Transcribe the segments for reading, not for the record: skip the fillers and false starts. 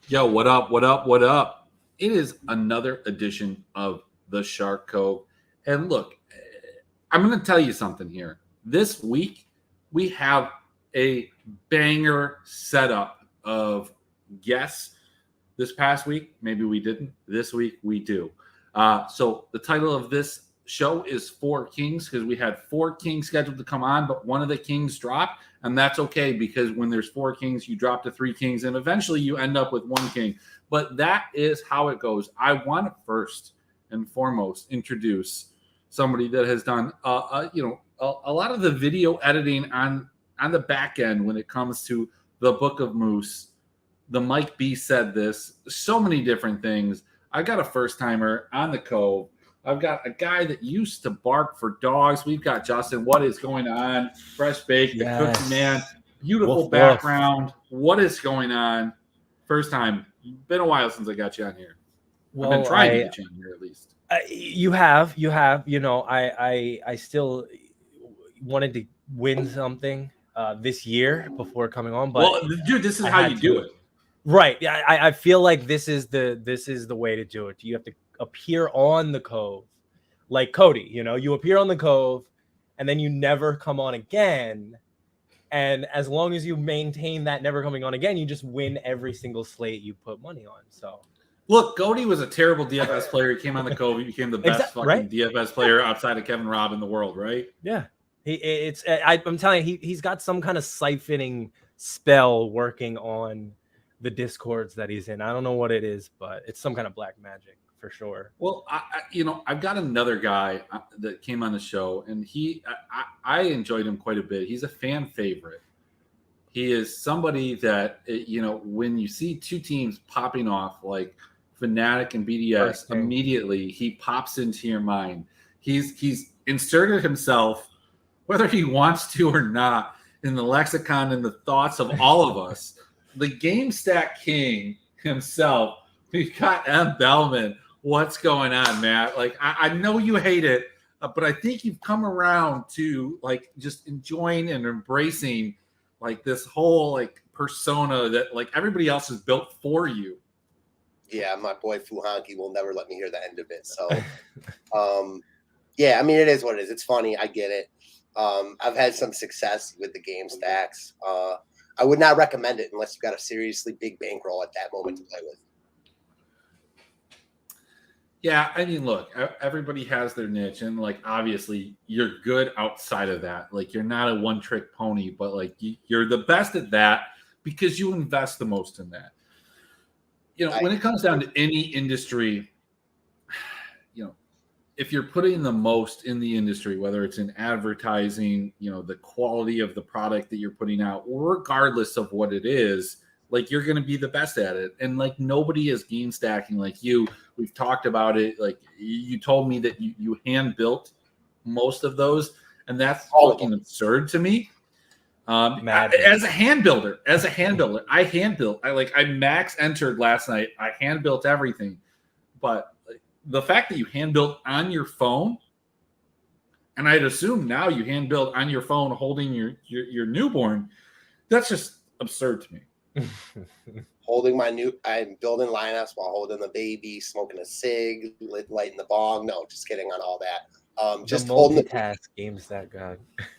Yo, what up? What up? What up? It is another edition of the Shark Cove. And look, I'm going to tell you something here. This week, we have a banger setup of guests. This past week, maybe we didn't. This week, we do. So the title of this show is Four Kings because we had four kings scheduled to come on, but one of the kings dropped. And that's okay because when there's four kings, you drop to three kings, and eventually you end up with one king. But that is how it goes. I want to first and foremost introduce somebody that has done, a lot of the video editing on the back end when it comes to the Book of Moose. The Mike B said this, so many different things. I got a first timer on the Cove. I've got a guy that used to bark for dogs. We've got Justin. What is going on? Fresh baked, the cookie man. Beautiful Woof, background. What is going on? First time. Been a while since I got you on here. Well, I've been trying to get you on here at least. You have. You know, I still wanted to win something this year before coming on, but well, dude, this is how you do it. Right. Yeah, I feel like this is the way to do it. You have to appear on the Cove, like Cody. You know, you appear on the Cove, and then you never come on again. And as long as you maintain that never coming on again, you just win every single slate you put money on. So look, Cody was a terrible DFS player. He came on the Cove. He became the best fucking DFS player outside of Kevin Robb in the world, right? Yeah. I'm telling you, he's got some kind of siphoning spell working on the discords that he's in. I don't know what it is, but it's some kind of black magic for sure. Well, I've got another guy that came on the show, and I enjoyed him quite a bit. He's a fan favorite. He is somebody that, when you see two teams popping off like Fnatic and BDS, immediately he pops into your mind. He's inserted himself, whether he wants to or not, in the lexicon and the thoughts of all of us. The Game Stack King himself, we got M. Bellman. What's going on, Matt? Like, I know you hate it, but I think you've come around to like just enjoying and embracing like this whole like persona that like everybody else has built for you. Yeah, my boy Fuhanki will never let me hear the end of it. So, yeah, I mean, it is what it is. It's funny. I get it. I've had some success with the game stacks. I would not recommend it unless you've got a seriously big bankroll at that moment to play with. Yeah, I mean, look, everybody has their niche, and like obviously you're good outside of that. Like you're not a one-trick pony, but like you're the best at that because you invest the most in that. When it comes down to any industry, if you're putting the most in the industry, whether it's in advertising, the quality of the product that you're putting out, regardless of what it is, like you're going to be the best at it. And like nobody is game stacking like you. We've talked about it. Like you told me that you hand built most of those, and that's fucking absurd to me. As a hand builder, I hand built. I max entered last night. I hand built everything, but the fact that you hand built on your phone, and I'd assume now you hand built on your phone holding your newborn, that's just absurd to me. I'm building lineups while holding the baby, smoking a cig, lighting the bong. No, just kidding on all that. Just holding the games that God.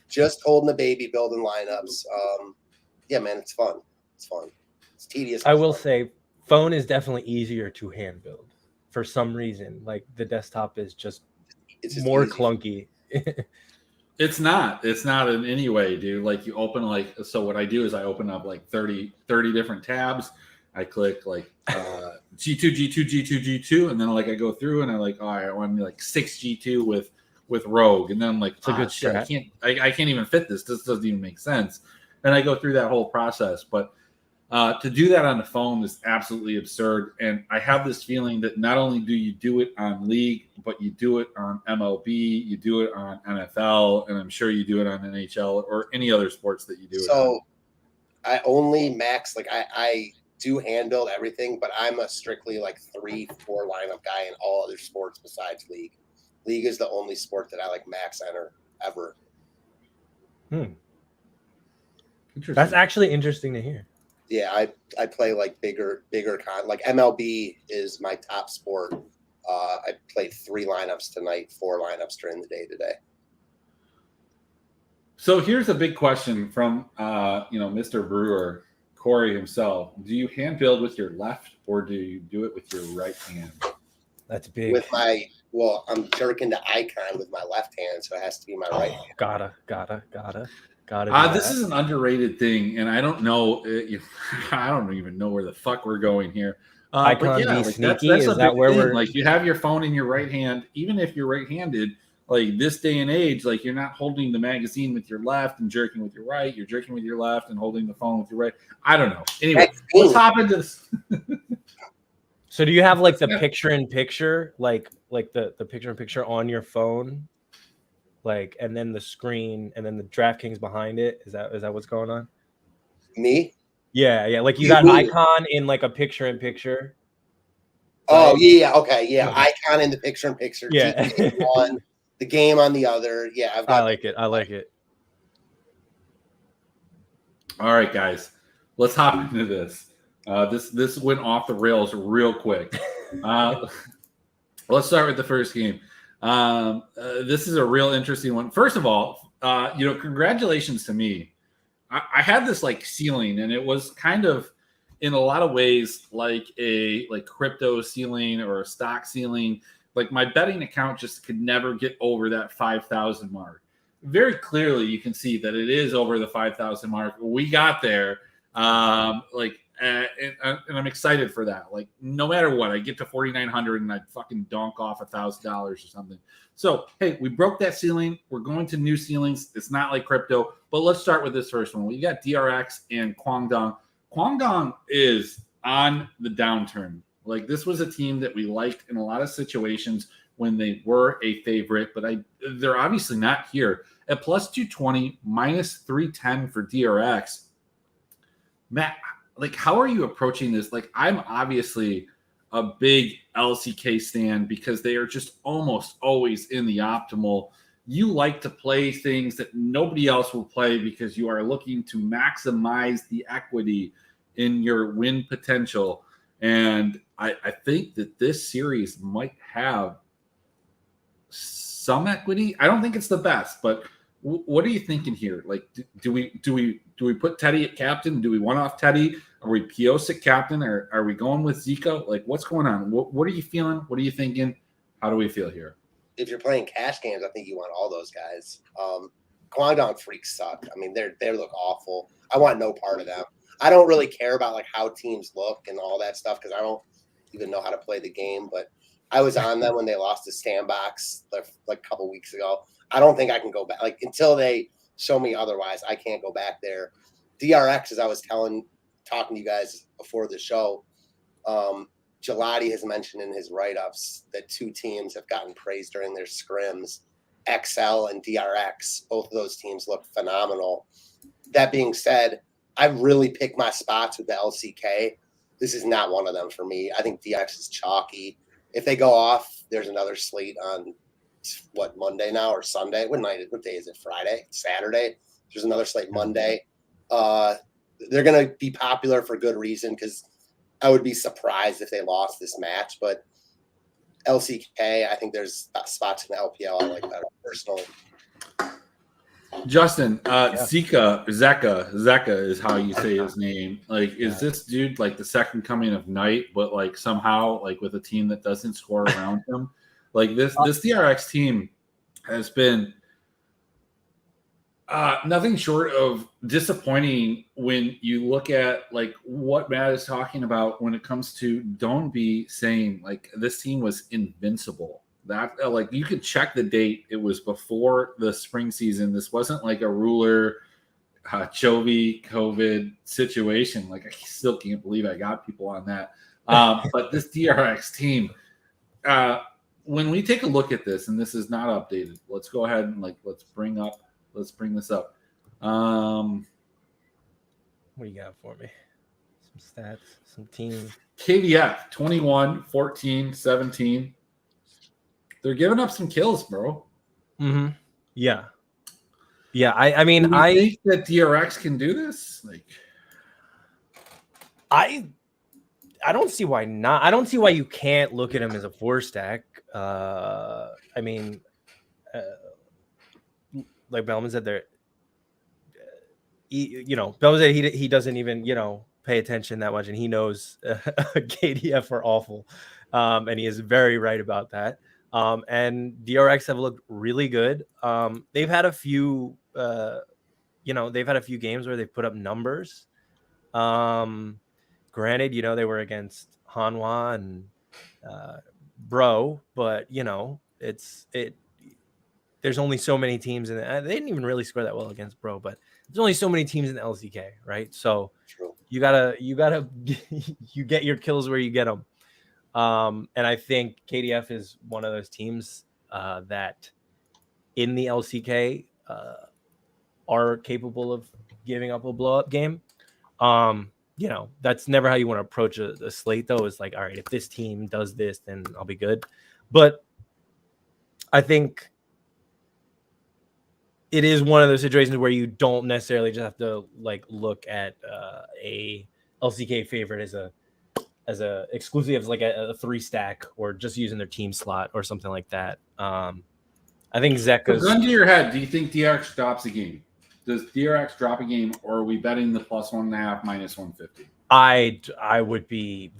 Just holding the baby, building lineups. Yeah, man, it's fun. It's fun. It's tedious. I will say, phone is definitely easier to hand build for some reason. Like the desktop is just more clunky. It's not in any way, dude. Like you open so what I do is I open up like 30 different tabs. I click like G2, G2, and then like I go through and I like, I want like 6 G2 with Rogue, and then I'm like, it's a good shit, I can't even fit this. This doesn't even make sense. And I go through that whole process, but to do that on the phone is absolutely absurd. And I have this feeling that not only do you do it on League, but you do it on MLB, you do it on NFL, and I'm sure you do it on NHL or any other sports that you do it on. So I only max, like I do hand build everything, but I'm a strictly like 3-4 lineup guy in all other sports besides League. League is the only sport that I like max enter ever. That's actually interesting to hear. Yeah, I play like bigger like MLB is my top sport. I played 3 lineups tonight, 4 lineups during the day today. So here's a big question from Mr. Brewer, Corey himself. Do you hand build with your left or do you do it with your right hand? That's big. With I'm jerking the icon with my left hand, so it has to be my right hand. Gotta. This is an underrated thing, and I don't know. I don't even know where the fuck we're going here. Icon but yeah, be like sneaky. that's Is a that big where thing. we're Like you have your phone in your right hand, even if you're right-handed. Like this day and age, like you're not holding the magazine with your left and jerking with your right. You're jerking with your left and holding the phone with your right. I don't know. Anyway, let's hop into this. So do you have like the picture-in-picture, like the picture-in-picture on your phone, like, and then the screen, and then the DraftKings behind it? Is that what's going on? Me? Yeah. Like you got icon in like a picture-in-picture. Oh yeah, okay, yeah. Okay. Icon in the picture-in-picture. Yeah. One, the game on the other. Yeah, I've got. I like it. All right, guys, let's hop into this. This went off the rails real quick. Let's start with the first game. This is a real interesting one. First of all, congratulations to me. I had this like ceiling, and it was kind of in a lot of ways like a crypto ceiling or a stock ceiling. Like my betting account just could never get over that 5,000 mark. Very clearly, you can see that it is over the 5,000 mark. We got there. And I'm excited for that. Like no matter what, I get to 4,900 and I fucking donk off $1,000 or something. So hey, we broke that ceiling. We're going to new ceilings. It's not like crypto, but let's start with this first one. We got DRX and Kwangdong. Kwangdong is on the downturn. Like this was a team that we liked in a lot of situations when they were a favorite, but they're obviously not here. At plus 220, minus 310 for DRX. Matt, like how are you approaching this? Like I'm obviously a big LCK stan because they are just almost always in the optimal. You like to play things that nobody else will play because you are looking to maximize the equity in your win potential. And I think that this series might have some equity. I don't think it's the best, but what are you thinking here? Like, do we put Teddy at captain? Do we one off Teddy? Are we Pios at captain? Or are we going with Zico? Like, what's going on? What are you feeling? What are you thinking? How do we feel here? If you're playing cash games, I think you want all those guys. Guangdong freaks suck. I mean, they look awful. I want no part of them. I don't really care about like how teams look and all that stuff because I don't even know how to play the game. But I was on them when they lost to Sandbox like a couple weeks ago. I don't think I can go back. Like until they show me otherwise, I can't go back there. DRX, as I was talking to you guys before the show, Gelati has mentioned in his write-ups that 2 teams have gotten praised during their scrims, XL and DRX. Both of those teams look phenomenal. That being said, I really pick my spots with the LCK. This is not one of them for me. I think DRX is chalky. If they go off, there's another slate on Monday now or Sunday? What day is it? Friday? Saturday? There's another slate Monday. They're going to be popular for good reason because I would be surprised if they lost this match. But LCK, I think there's spots in the LPL I like better personally. Justin, Zeka is how you say his name. Like, is this dude like the second coming of Night, but like somehow like with a team that doesn't score around him? Like this DRX team has been nothing short of disappointing when you look at like what Matt is talking about when it comes to Donby saying like this team was invincible. That like you could check the date. It was before the spring season. This wasn't like a ruler Chovy COVID situation. Like I still can't believe I got people on that. But this DRX team, when we take a look at this, and this is not updated, let's go ahead and let's bring this up. What do you got for me? Some stats, some team. KVF 21, 14, 17. They're giving up some kills, bro. Mm-hmm. Yeah. I mean, I think that DRX can do this. Like, I don't see why not. I don't see why you can't look at him as a 4-stack. I mean, like Bellman said, Bellman said he doesn't even pay attention that much, and he knows KDF are awful, and he is very right about that. And DRX have looked really good. They've had a few, games where they've put up numbers. Granted, they were against Hanwha and Bro, but there's only so many teams they didn't even really score that well against Bro, but there's only so many teams in the LCK, right? So True. you gotta you get your kills where you get them. And I think KDF is one of those teams that in the LCK are capable of giving up a blow up game. That's never how you want to approach a slate, though. It's like, all right, if this team does this, then I'll be good. But I think it is one of those situations where you don't necessarily just have to look at a LCK favorite as a exclusively as like a 3-stack or just using their team slot or something like that. I think Zeka's. So gun to your head, do you think DRX drops a game? Does DRX drop a game, or are we betting the +1.5 -150? I would be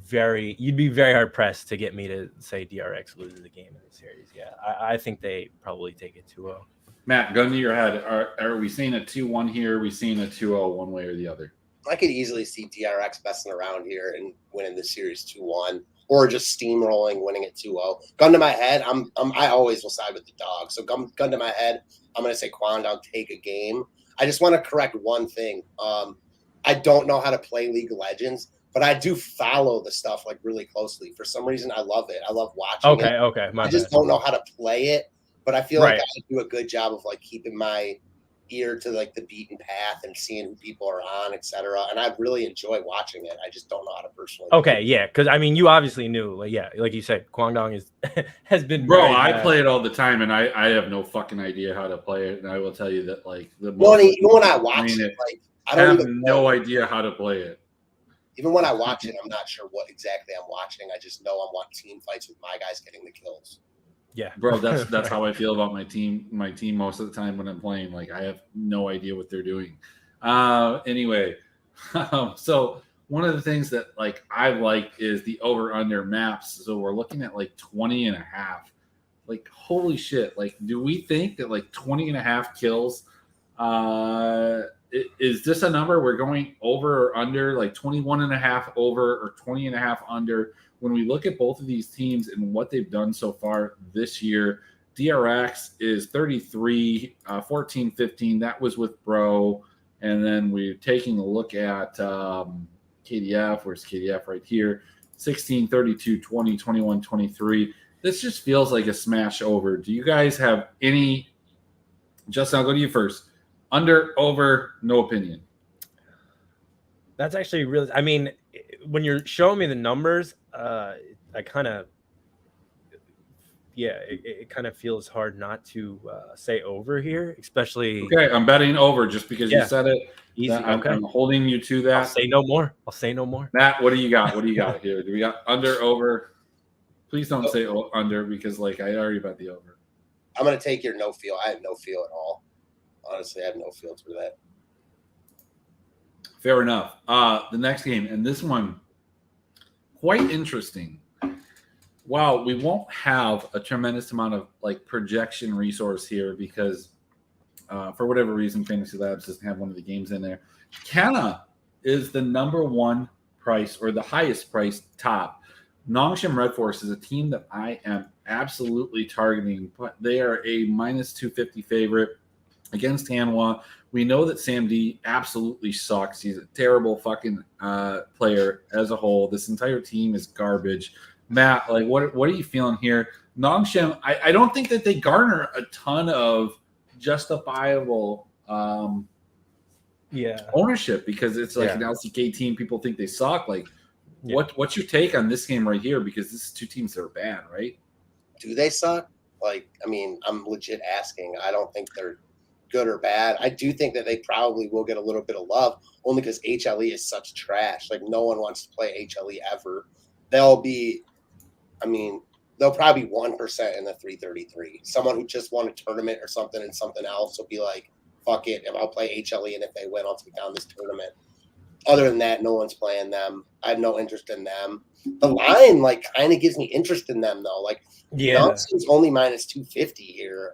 you'd be very hard pressed to get me to say DRX loses the game in the series. Yeah, I think they probably take it 2-0. Matt, gun to your head, are we seeing a 2-1 here? Are we seeing a 2-0 one way or the other? I could easily see DRX messing around here and winning the series 2-1, or just steamrolling, winning it 2-0. Gun to my head, I always will side with the dog. So gun to my head, I'm going to say Kwangdong take a game. I just want to correct one thing. I don't know how to play League of Legends, but I do follow the stuff really closely. For some reason, I love it. I love watching it. Okay. I just don't know how to play it, but I feel like I do a good job of keeping my ear to the beaten path and seeing who people are on, etc. And I really enjoy watching it. I just don't know how to personally. Okay, yeah, because I mean, you obviously knew, like you said, Kwangdong has been. Bro, I play it all the time, and I have no fucking idea how to play it. And I will tell you that even when I watch it, I don't have no idea how to play it. Even when I watch it, I'm not sure what exactly I'm watching. I just know I'm watching team fights with my guys getting the kills. Yeah, bro, that's how I feel about my team. My team most of the time when I'm playing, I have no idea what they're doing. Anyway, so one of the things that I like is the over/under maps. So we're looking at 20.5. Holy shit! Do we think that 20.5 kills? Is this a number we're going over or under? 21.5 over or 20.5 under? When we look at both of these teams and what they've done so far this year, DRX is 33, 14, 15. That was with Bro. And then we're taking a look at KDF. Where's KDF? Right here. 16, 32, 20, 21, 23. This just feels like a smash over. Do you guys have any? Justin, I'll go to you first. Under, over, no opinion. That's actually really, I mean, when you're showing me the numbers, I kind of, it kind of feels hard not to say over here, especially. Okay, I'm betting over just because you said it. Easy. I'm holding you to that. I'll say no more. Matt, what do you got? What do you got here? Do we got under, over? Please don't say under because I already bet the over. I'm going to take your no feel. I have no feel at all. Honestly, I have no feel for that. Fair enough. The next game, and this one, quite interesting. Wow, we won't have a tremendous amount of projection resource here because for whatever reason, Fantasy Labs doesn't have one of the games in there. Canna is the number one price or the highest priced top. Nongshim Red Force is a team that I am absolutely targeting, but they are a -250 favorite against Hanwha. We know that Sam D absolutely sucks. He's a terrible fucking player as a whole. This entire team is garbage. Matt, what are you feeling here? Nongshim, I don't think that they garner a ton of justifiable ownership because it's an LCK team. People think they suck. What's your take on this game right here? Because this is two teams that are bad, right? Do they suck? I'm legit asking. I don't think they're good or bad. I do think that they probably will get a little bit of love only because HLE is such trash. Like no one wants to play HLE ever. They'll probably be 1% in the 333. Someone who just won a tournament or something and something else will be like, fuck it, if I'll play HLE and if they win, I'll take down this tournament. Other than that, no one's playing them. I have no interest in them. The line like kind of gives me interest in them though. Like Nelson's only minus 250 here.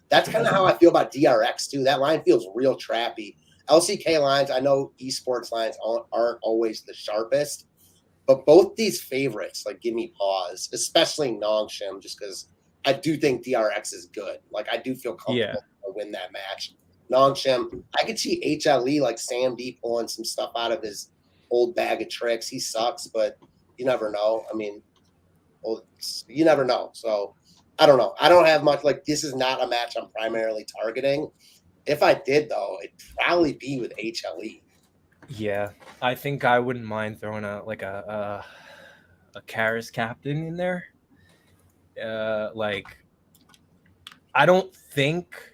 That's kind of how I feel about DRX too. That line feels real trappy. LCK lines, I know esports lines aren't always the sharpest, but both these favorites like give me pause, especially Nongshim, just because I do think DRX is good. Like I do feel comfortable to win that match. Nongshim, I could see HLE like Sam D pulling some stuff out of his old bag of tricks. He sucks, but you never know. I mean, you never know. So I don't know. I don't have much. Like this is not a match I'm primarily targeting. If I did though, it'd probably be with HLE. Yeah, I think I wouldn't mind throwing a Karis captain in there. Like I don't think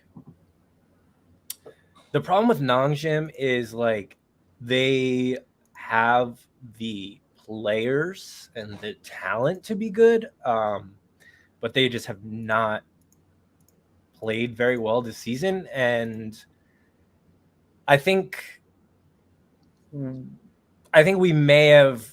the problem with Nongshim is like they have the players and the talent to be good, but they just have not played very well this season. And I think we may have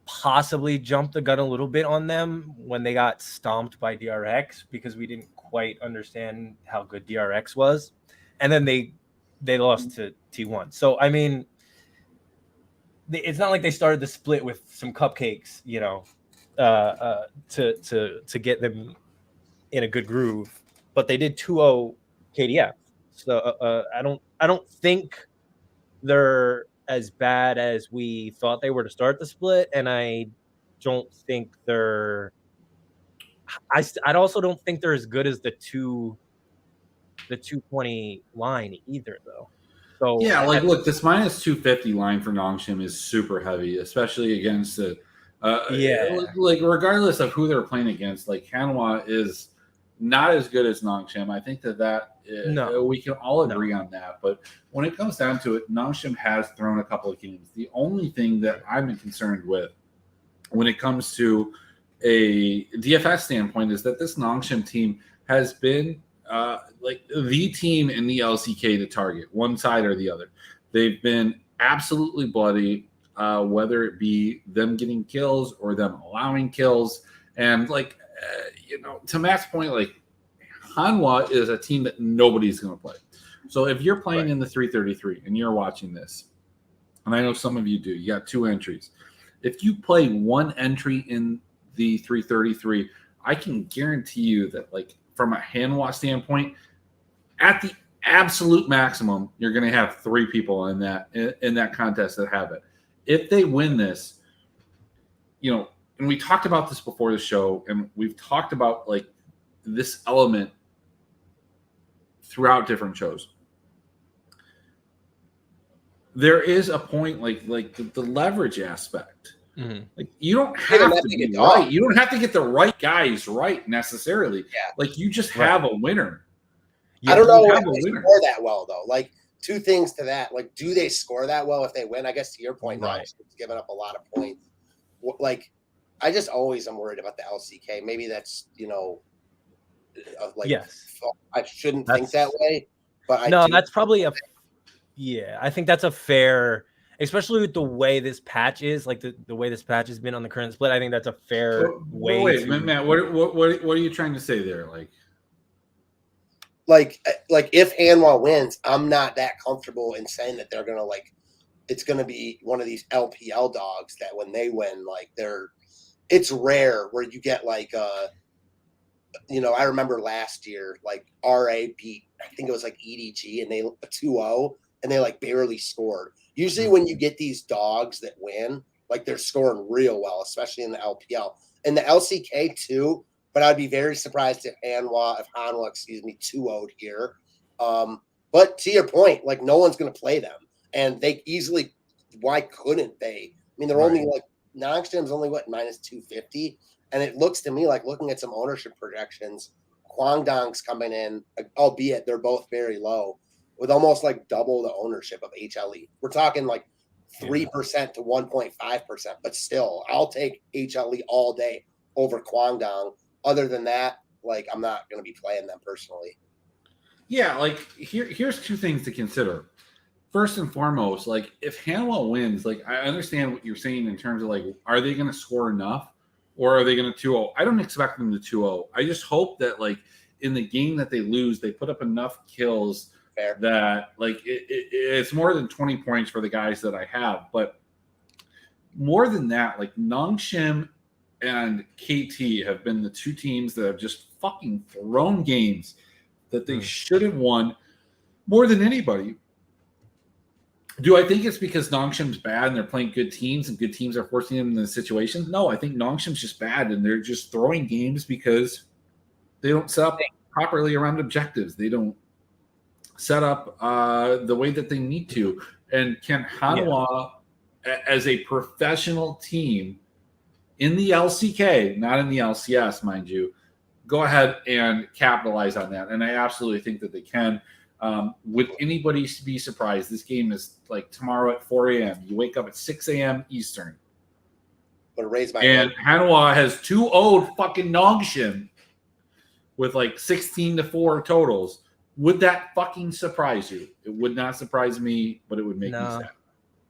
possibly jumped the gun a little bit on them when they got stomped by DRX because we didn't quite understand how good DRX was. And then they lost to T1. So, I mean, it's not like they started the split with some cupcakes, you know, to get them in a good groove. But they did 2-0 KDF. So I don't think they're as bad as we thought they were to start the split, and I don't think they're. I also don't think they're as good as the 220 line either, though. So yeah, like look, this minus 250 line for Nongshim is super heavy, especially against the. Like regardless of who they're playing against, like Hanwha is not as good as Nongshim. I think we can all agree on that. But when it comes down to it, Nongshim has thrown a couple of games. The only thing that I'm concerned with when it comes to a DFS standpoint is that this Nongshim team has been like the team in the LCK to target, one side or the other. They've been absolutely bloody, whether it be them getting kills or them allowing kills. And like, to Matt's point, like Hanwha is a team that nobody's going to play. So if you're playing in the 333 and you're watching this, and I know some of you do, you got 2 entries. If you play 1 entry in the 333, I can guarantee you that, like, from a Hanwha standpoint, at the absolute maximum, you're going to have 3 people in that contest that have it. If they win this, and we talked about this before the show, and we've talked about like this element throughout different shows. There is a point like the leverage aspect. Mm-hmm. Like you don't have to be right. You don't have to get the right guys right necessarily. Yeah. Like you just have a winner. I don't know if they score that well though. Like 2 things to that. Like, do they score that well if they win? I guess to your point, right. It's giving up a lot of points. Like, I just always am worried about the LCK. Maybe that's I shouldn't think that way. But that's probably I think that's a fair. Especially with the way this patch is, like the way this patch has been on the current split, I think that's a fair way. Wait, Matt, what are you trying to say there? Like if Hanwha wins, I'm not that comfortable in saying that they're gonna it's gonna be one of these LPL dogs that when they win, it's rare where you get I remember last year, RA beat, I think it was EDG and they 2-0 and they barely scored. Usually when you get these dogs that win, they're scoring real well, especially in the LPL. And the LCK too, but I'd be very surprised if Hanwha 2-0'd here. But to your point, no one's going to play them. And they easily, why couldn't they? I mean, they're only Nongshim's only minus 250. And it looks to me like looking at some ownership projections, Guangdong's coming in, albeit they're both very low, with almost like double the ownership of HLE. We're talking like 3% to 1.5%, but still, I'll take HLE all day over Guangdong. Other than that, like I'm not going to be playing them personally. Yeah, like here's two things to consider. First and foremost, like if Hanwha wins, like I understand what you're saying in terms of like, are they going to score enough or are they going to 2-0? I don't expect them to 2-0. I just hope that like in the game that they lose, they put up enough kills that like it's more than 20 points for the guys that I have. But more than that, like Nongshim and KT have been the two teams that have just fucking thrown games that they should have won more than anybody. Do I think it's because Nongshim's bad and they're playing good teams and good teams are forcing them into situations? No, I think Nongshim's just bad and they're just throwing games because they don't set up properly around objectives. They don't set up the way that they need to. And can Hanwha, as a professional team in the LCK, not in the LCS, mind you, go ahead and capitalize on that. And I absolutely think that they can. Would anybody be surprised? This game is like tomorrow at 4 a.m. You wake up at 6 a.m. Eastern. But raise my and Hanwha has 2-0 fucking Nongshim with like 16-4 totals. Would that fucking surprise you? It would not surprise me, but it would make me sad.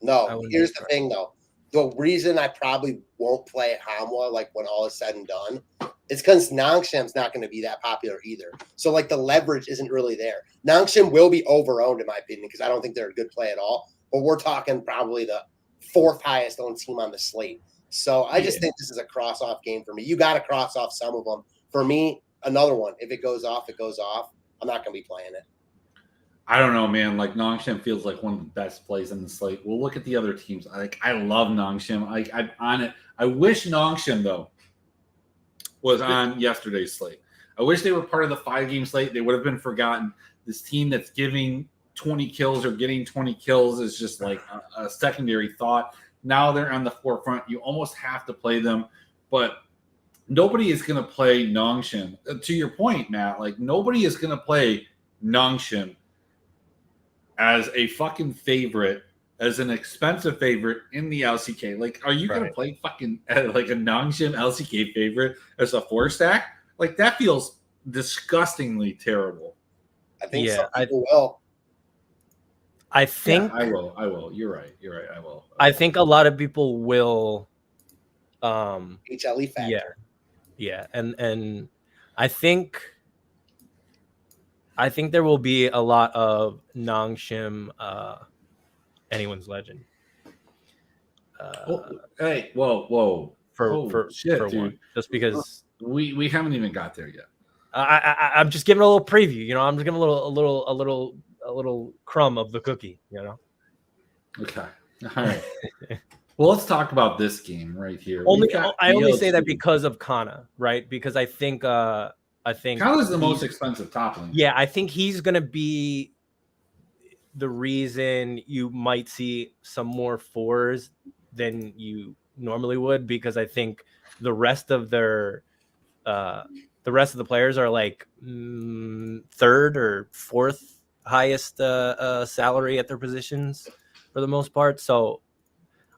No, here's the thing though. The reason I probably won't play at Hanwha, like when all is said and done, is because Nongshim's not going to be that popular either. So like the leverage isn't really there. Nongshim will be overowned in my opinion because I don't think they're a good play at all. But we're talking probably the fourth highest owned team on the slate. So I just think this is a cross-off game for me. You got to cross off some of them. For me, another one. If it goes off, it goes off. I'm not going to be playing it. I don't know, man. Like Nongshim feels like one of the best plays in the slate. We'll look at the other teams. I love Nongshim. I'm on it. I wish Nongshim though was on yesterday's slate. I wish they were part of the 5-game slate. They would have been forgotten. This team that's giving 20 kills or getting 20 kills is just like a secondary thought. Now they're on the forefront. You almost have to play them, but nobody is going to play Nongshim. To your point, Matt, like nobody is going to play Nongshim as a fucking favorite, as an expensive favorite in the LCK. Like, are you going to play fucking like a Nongshim LCK favorite as a 4-stack? Like, that feels disgustingly terrible. I think some people will. I think I will. You're right. I will. I think a lot of people will. HLE factor. Yeah, and I think there will be a lot of Nongshim anyone's legend. Hey, whoa! For shit, for dude. one, just because we haven't even got there yet. I'm just giving a little preview. You know, I'm just giving a little crumb of the cookie. You know. Okay. All right. Well, let's talk about this game right here. I only say that because of Kana, right? Because I think Kana's the most expensive top lane. Yeah, I think he's going to be the reason you might see some more 4s than you normally would, because I think the rest of the players are like 3rd or 4th highest salary at their positions for the most part. So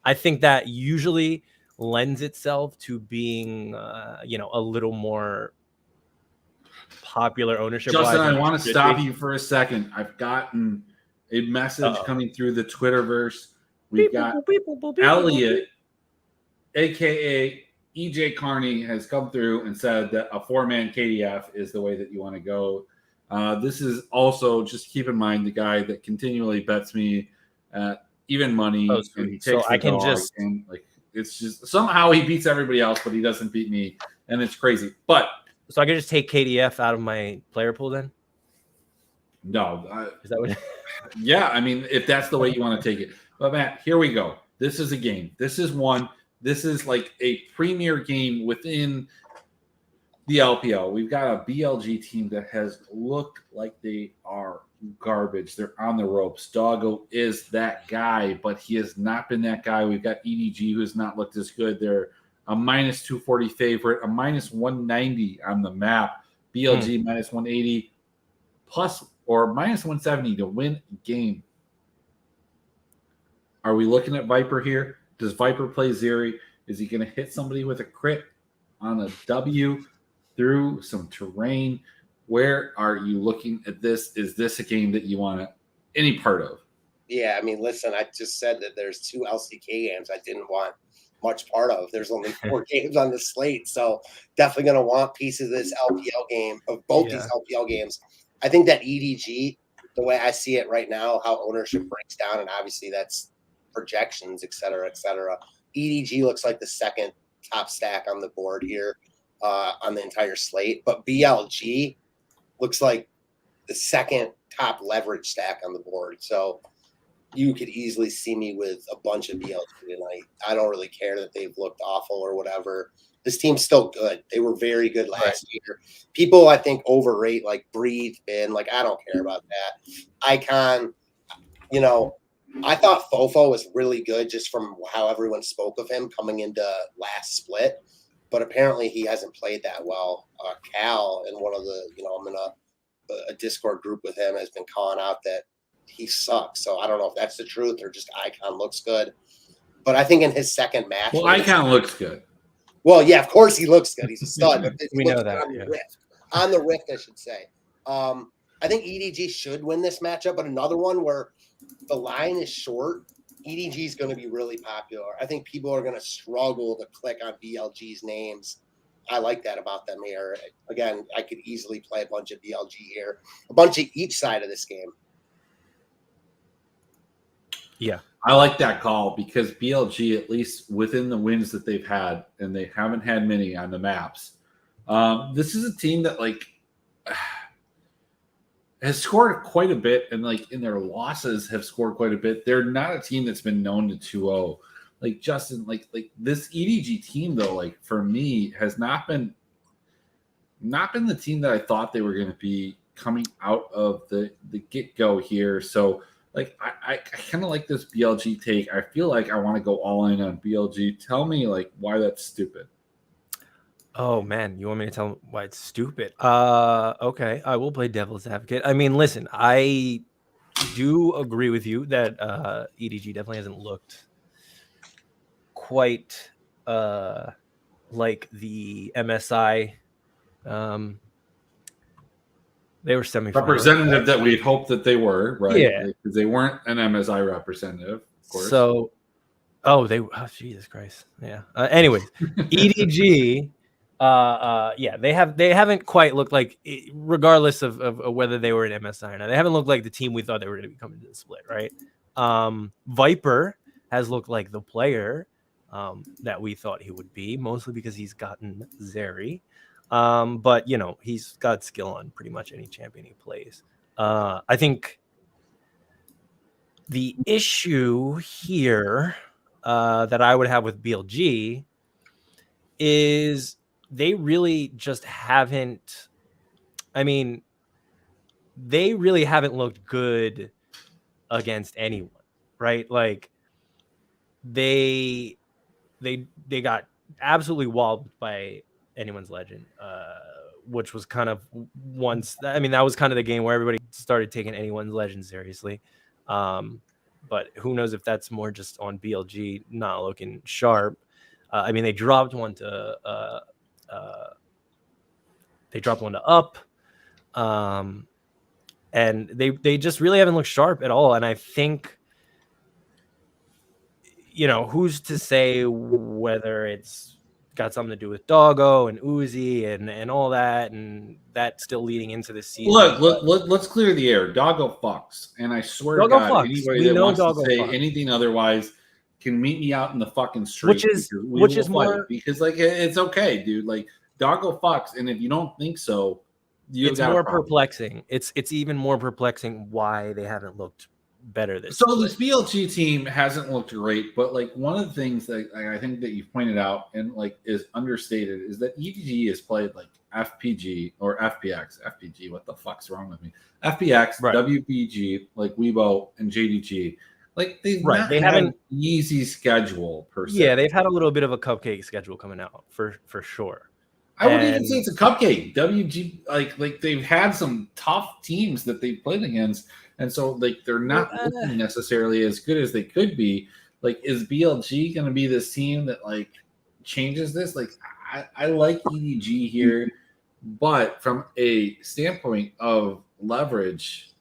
I think that usually lends itself to being a little more popular ownership. Justin, I want to stop you for a second. I've gotten a message coming through the Twitterverse. We've got Elliot, aka EJ Carney, has come through and said that a 4-man KDF is the way that you want to go. This is also, just keep in mind, the guy that continually bets me even money, and he takes and like it's just somehow he beats everybody else, but he doesn't beat me, and it's crazy. But so I can just take KDF out of my player pool then? No, is that what? Yeah, I mean, if that's the way you want to take it. But Matt, here we go. This is a game. This is one. This is like a premier game within the LPL. We've got a BLG team that has looked like they are garbage. They're on the ropes. Doggo is that guy, but he has not been that guy. We've got EDG, who has not looked as good. They're a -240 favorite, a -190 on the map. BLG minus 180 plus or minus 170 to win a game. Are we looking at Viper here? Does Viper play Zeri? Is he going to hit somebody with a crit on a W through some terrain? Where are you looking at this? Is this a game that you want any part of? Yeah, I mean, listen, I just said that there's 2 LCK games I didn't want much part of. There's only 4 games on the slate, so definitely going to want pieces of this LPL game, of both these LPL games. I think that EDG, the way I see it right now, how ownership breaks down, and obviously that's projections, et cetera, et cetera. EDG looks like the second top stack on the board here on the entire slate, but BLG looks like the second top leverage stack on the board. So you could easily see me with a bunch of BLG tonight. I don't really care that they've looked awful or whatever. This team's still good. They were very good last year. People, I think, overrate like Breathe, Ben. Like, I don't care about that. Icon, you know, I thought Fofo was really good just from how everyone spoke of him coming into last split. But apparently he hasn't played that well. Cal, in one of the, I'm in a Discord group with him, has been calling out that he sucks. So I don't know if that's the truth or just Icon looks good. But I think in his second match. Well, Icon looks good. Well, yeah, of course he looks good. He's a stud. But we know that. On the Rift, I should say. I think EDG should win this matchup, but another one where the line is short, EDG is going to be really popular. I think people are going to struggle to click on BLG's names. I like that about them here. Again, I could easily play a bunch of BLG here, a bunch of each side of this game. Yeah. I like that call because BLG, at least within the wins that they've had, and they haven't had many on the maps, this is a team that has scored quite a bit, and in their losses have scored quite a bit. They're not a team that's been known to 2-0. Like Justin, like this EDG team though, for me, has not been the team that I thought they were going to be coming out of the get-go here. So I kind of like this BLG take. I feel like I want to go all in on BLG. Tell me why that's stupid. Oh man, you want me to tell them why it's stupid? Okay, I will play devil's advocate. I mean, listen, I do agree with you that EDG definitely hasn't looked quite like the MSI. They were semifinal representative that we'd hoped that they were, right? Yeah, because they weren't an MSI representative, of course. So, Jesus Christ, yeah. Anyways, EDG. They haven't quite looked like, regardless of whether they were an MSI or not, they haven't looked like the team we thought they were going to be coming to the split, right? Viper has looked like the player that we thought he would be, mostly because he's gotten Zeri. But he's got skill on pretty much any champion he plays. I think the issue here that I would have with BLG is they really just haven't. I mean, they really haven't looked good against anyone, right? Like they got absolutely walloped by Anyone's Legend, which was kind of that was kind of the game where everybody started taking Anyone's Legend seriously. But who knows if that's more just on BLG not looking sharp. They dropped one to up, and they just really haven't looked sharp at all. And I think, who's to say whether it's got something to do with Doggo and Uzi and all that, and that's still leading into the season. Let's clear the air. Doggo fucks, and I swear to God, anybody that wants to say anything otherwise can meet me out in the fucking street. Which is more because it's okay, dude. Doggo fucks, and if you don't think so, it's more perplexing. It's even more perplexing why they haven't looked better this. So this BLG team hasn't looked great, but one of the things that I think that you pointed out and is understated is that EDG has played FPG or FPX. FPG, what the fuck's wrong with me? FPX, right. WBG, Weibo, and JDG. They haven't an easy schedule per se. Yeah, they've had a little bit of a cupcake schedule coming out for sure. I wouldn't even say it's a cupcake. WG like they've had some tough teams that they've played against, and so like they're not looking necessarily as good as they could be. Like, is BLG going to be this team that like changes this? Like, I like EDG here, but from a standpoint of leverage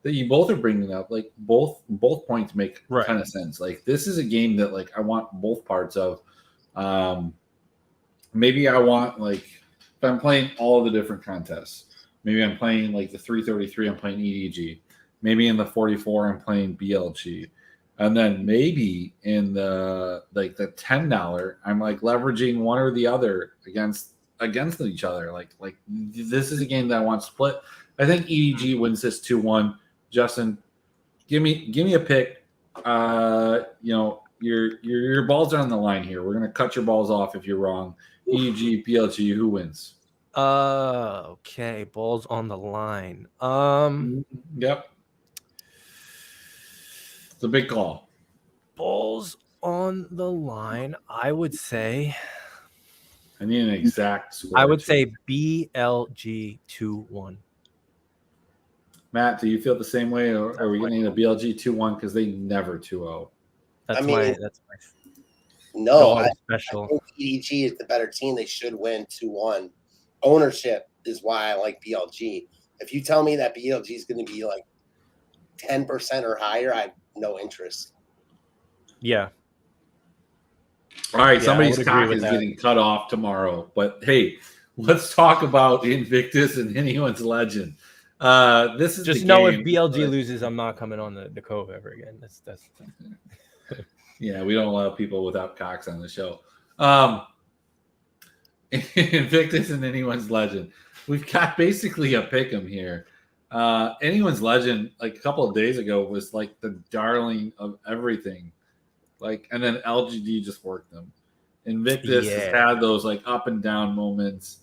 that you both are bringing up, like both points make a ton of sense. Like, this is a game that like I want both parts of. Maybe I want, like, if I'm playing all of the different contests, maybe I'm playing like the 333, I'm playing EDG. Maybe in the 44, I'm playing BLG. And then maybe in the like the $10, I'm like leveraging one or the other against each other. Like this is a game that I want to split. I think EDG wins this 2-1. Justin, give me a pick. Your balls are on the line here. We're gonna cut your balls off if you're wrong. EDG, BLG, who wins? Okay, balls on the line. Yep. It's a big call. Balls on the line. I would say. I need an exact score. I would say BLG 2-1. Matt, do you feel the same way, or are we going to need a BLG 2-1 because they never 2-0? That's my no. I special. think EDG is the better team. They should win 2-1. Ownership is why I like BLG. If you tell me that BLG is going to be like 10% or higher, I have no interest. Yeah. All right, somebody's cock is getting cut off tomorrow. But hey, let's talk about Invictus and anyone's legend. This is just know if BLG loses, I'm not coming on the Cove ever again. That's yeah, we don't allow people without cocks on the show. Invictus and anyone's legend. We've got basically a pick'em here. Anyone's legend, like a couple of days ago, was like the darling of everything. Like, and then LGD just worked them. Invictus has had those like up and down moments.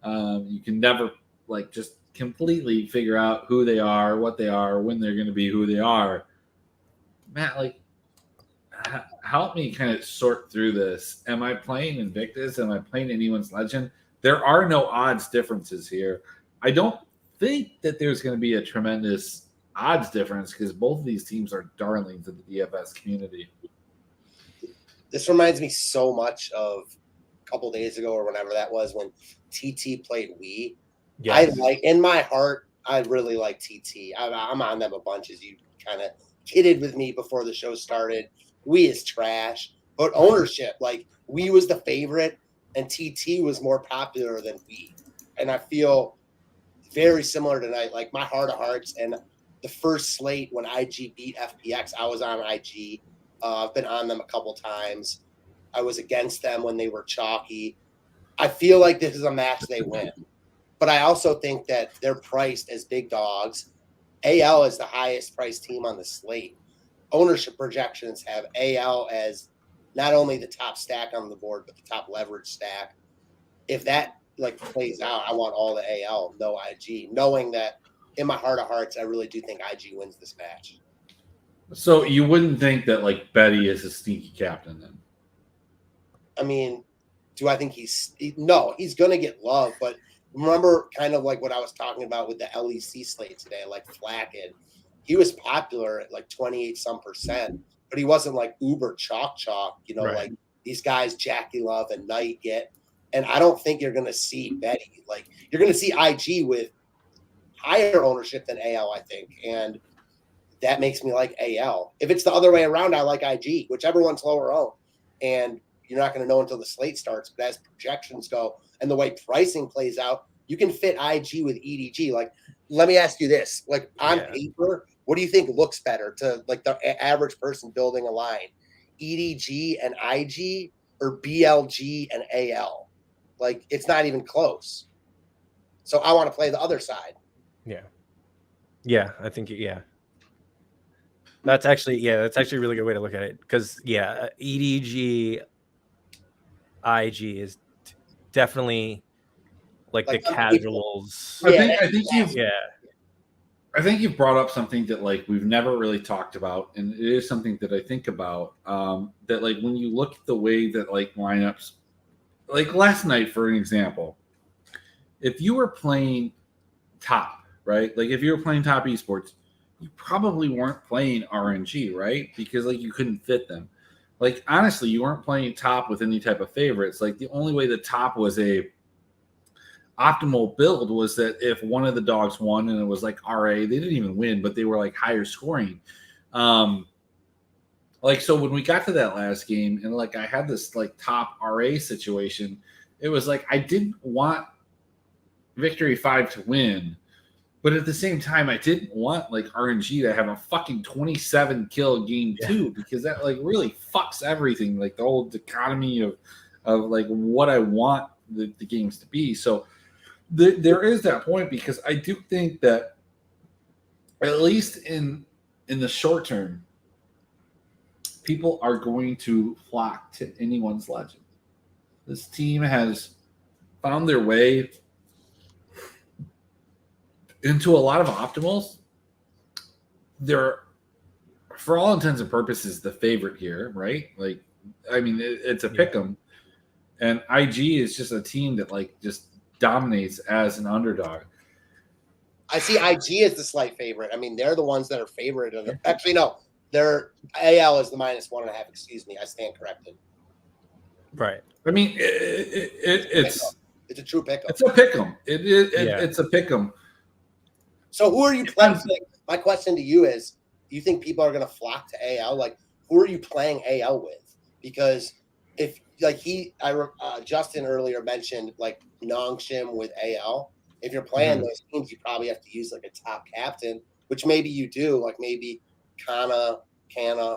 You can never like just completely figure out who they are, what they are, when they're going to be who they are. Matt, like, help me kind of sort through this. Am I playing Invictus? Am I playing anyone's legend? There are no odds differences here. I don't think that there's going to be a tremendous odds difference because both of these teams are darlings of the DFS community. This reminds me so much of a couple days ago or whenever that was when TT played Wii. Yes. I like, in my heart, I really like TT. I'm on them a bunch, as you kind of kidded with me before the show started. Wii is trash, but ownership, like Wii was the favorite and TT was more popular than Wii. And I feel very similar tonight, like my heart of hearts and the first slate when IG beat FPX, I was on IG. I've been on them a couple times. I was against them when they were chalky. I feel like this is a match they win. But I also think that they're priced as big dogs. AL is the highest priced team on the slate. Ownership projections have AL as not only the top stack on the board, but the top leverage stack. If that like plays out, I want all the AL, no IG, knowing that in my heart of hearts, I really do think IG wins this match. So you wouldn't think that like Betty is a sneaky captain then? I mean, do I think no, he's going to get love, but remember kind of like what I was talking about with the LEC slate today, like Flacken. He was popular at like 28% but he wasn't like uber chalk, like these guys, Jackie Love and Knight get. And I don't think you're going to see Betty. Like you're going to see IG with higher ownership than AL, I think. And that makes me like AL. If it's the other way around, I like IG, whichever one's lower owned. And you're not going to know until the slate starts. But as projections go and the way pricing plays out, you can fit IG with EDG. Like, let me ask you this. Like on paper, what do you think looks better to like the average person building a line? EDG and IG or BLG and AL? Like, it's not even close. So I want to play the other side. Yeah. Yeah, I think, That's actually a really good way to look at it. Because, EDG, IG is definitely like the casuals. I think you've brought up something that like we've never really talked about, and it is something that I think about. That like when you look at the way that like lineups, like last night for an example, if you were playing top, right? Like if you were playing top esports, you probably weren't playing RNG, right? Because like you couldn't fit them. Like honestly, you weren't playing top with any type of favorites. Like the only way the top was a optimal build was that if one of the dogs won and it was like RA, they didn't even win, but they were like higher scoring. Like so when we got to that last game and like I had this like top RA situation, it was like I didn't want Victory 5 to win, but at the same time I didn't want like RNG to have a fucking 27 kill game 2 because that like really fucks everything, like the whole dichotomy of like what I want the games to be. So there is that point because I do think that at least in the short term, people are going to flock to anyone's legend. This team has found their way into a lot of optimals. They're, for all intents and purposes, the favorite here, right? Like, I mean, it's a pick 'em, and IG is just a team that like just dominates as an underdog. I see IG as the slight favorite. I mean, they're the ones that are favored. Actually, no, they're AL is the -1.5. Excuse me, I stand corrected. Right. I mean, it's a true pick 'em. It's a pick 'em. It's a pick 'em. So who are you playing? My question to you is: do you think people are going to flock to AL? Like, who are you playing AL with? Because if like Justin earlier mentioned like Nongshim with AL. If you're playing those teams, you probably have to use like a top captain, which maybe you do. Like maybe Kana,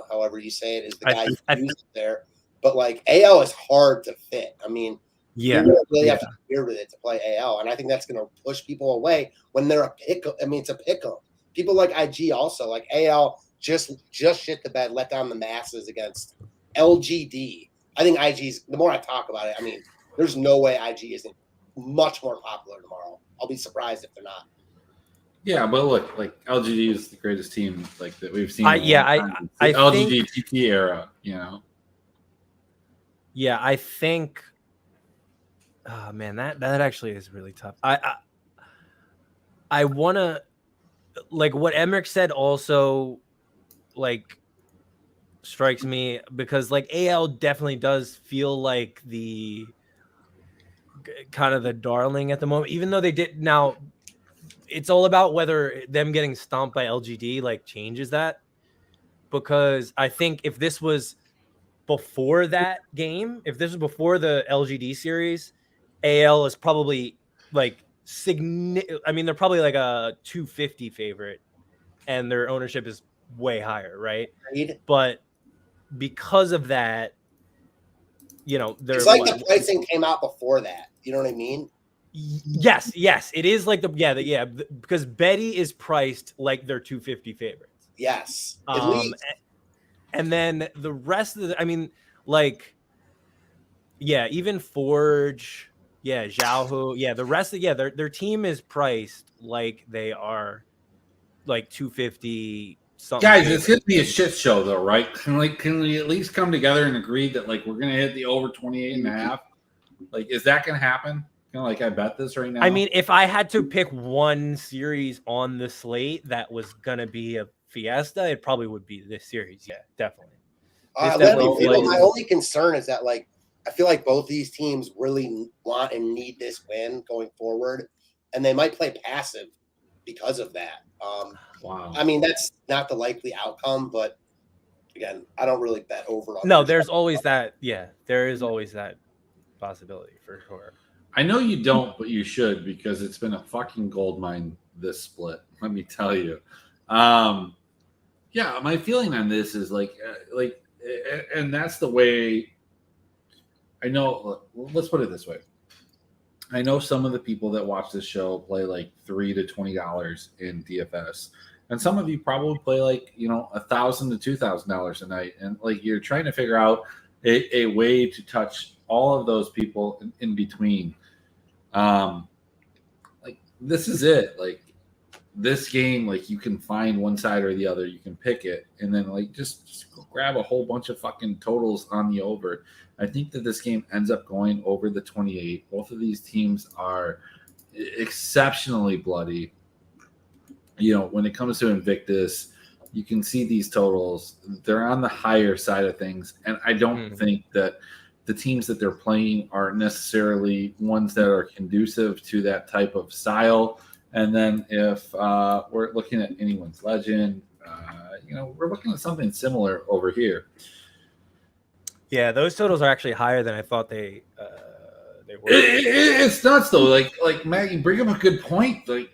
however you say it, is the guy you use there. But like AL is hard to fit. I mean, you really have to be here with it to play AL, and I think that's going to push people away when they're a pick. I mean, it's a pick 'em. People like IG also like AL just shit the bed, let down the masses against LGD. I think IG's. The more I talk about it, I mean, there's no way IG isn't much more popular tomorrow. I'll be surprised if they're not. Yeah, but look, like LGD is the greatest team like that we've seen. I LGD TT era, you know. Yeah, I think. Oh man, that actually is really tough. I want to like what Emmerich said also like strikes me because like AL definitely does feel like the kind of the darling at the moment, even though they did. Now it's all about whether them getting stomped by LGD like changes that, because I think if this was before that game, if this was before the LGD series, AL is probably like I mean, they're probably like a 250 favorite and their ownership is way higher, right? But because of that, you know, it's like the pricing came out before that. You know what I mean? Yes, it is like because Betty is priced like their 250 favorites. Yes. And then the rest of I mean, like, even Forge, Xiaohu, the rest of their team is priced like they are like 250 something. Guys, it's gonna be a shit show though, right? Can we at least come together and agree that like we're gonna hit the over 28.5? Like, is that gonna happen? Like I bet this right now. I mean, if I had to pick one series on the slate that was gonna be a fiesta, it probably would be this series. Yeah, definitely. My only concern is that like I feel like both these teams really want and need this win going forward, and they might play passive because of that. Wow. I mean, that's not the likely outcome, but again, I don't really bet over. No, there's always that. Yeah, there is always that possibility for sure. I know you don't, but you should, because it's been a fucking goldmine this split. Let me tell you. Yeah, my feeling on this is like, and that's the way. I know. Let's put it this way. I know some of the people that watch this show play like $3 to $20 in DFS, and some of you probably play like $1,000 to $2,000 a night, and like you're trying to figure out a way to touch all of those people in between. Like this is it. Like this game, like you can find one side or the other, you can pick it, and then like just go grab a whole bunch of fucking totals on the over. I think that this game ends up going over the 28. Both of these teams are exceptionally bloody. You know, when it comes to Invictus, you can see these totals. They're on the higher side of things. And I don't think that the teams that they're playing are necessarily ones that are conducive to that type of style. And then if we're looking at anyone's legend, you know, we're looking at something similar over here. Yeah, those totals are actually higher than I thought they were. It's nuts though. Like Matt, you bring up a good point. Like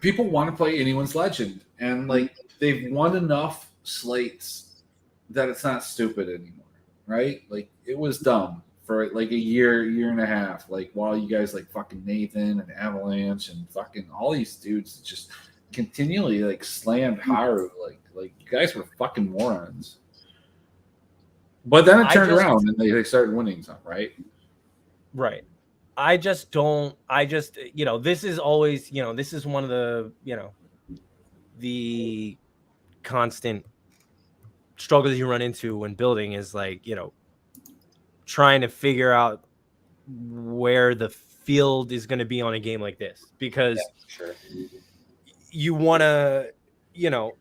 people want to play anyone's legend, and like they've won enough slates that it's not stupid anymore, right? Like it was dumb for like a year and a half. Like while you guys like fucking Nathan and Avalanche and fucking all these dudes just continually like slammed Haru. Like you guys were fucking morons. But then it turned around and they started winning some, right? Right. I just, you know, this is always, you know, this is one of the, you know, the constant struggles you run into when building is like, you know, trying to figure out where the field is going to be on a game like this, because you want to, you know,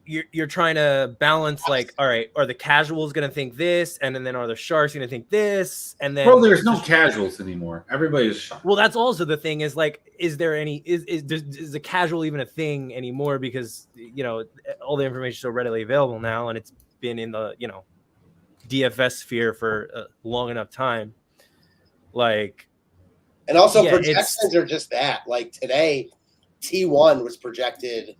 you're trying to balance like, all right, are the casuals going to think this, and then are the sharks going to think this, and then there's no casuals anymore. Everybody's shark. Well, that's also the thing is like, is there any is the casual even a thing anymore? Because you know all the information is so readily available now, and it's been in the, you know, DFS sphere for a long enough time. Like, and also projections are just that. Like today, T1 was projected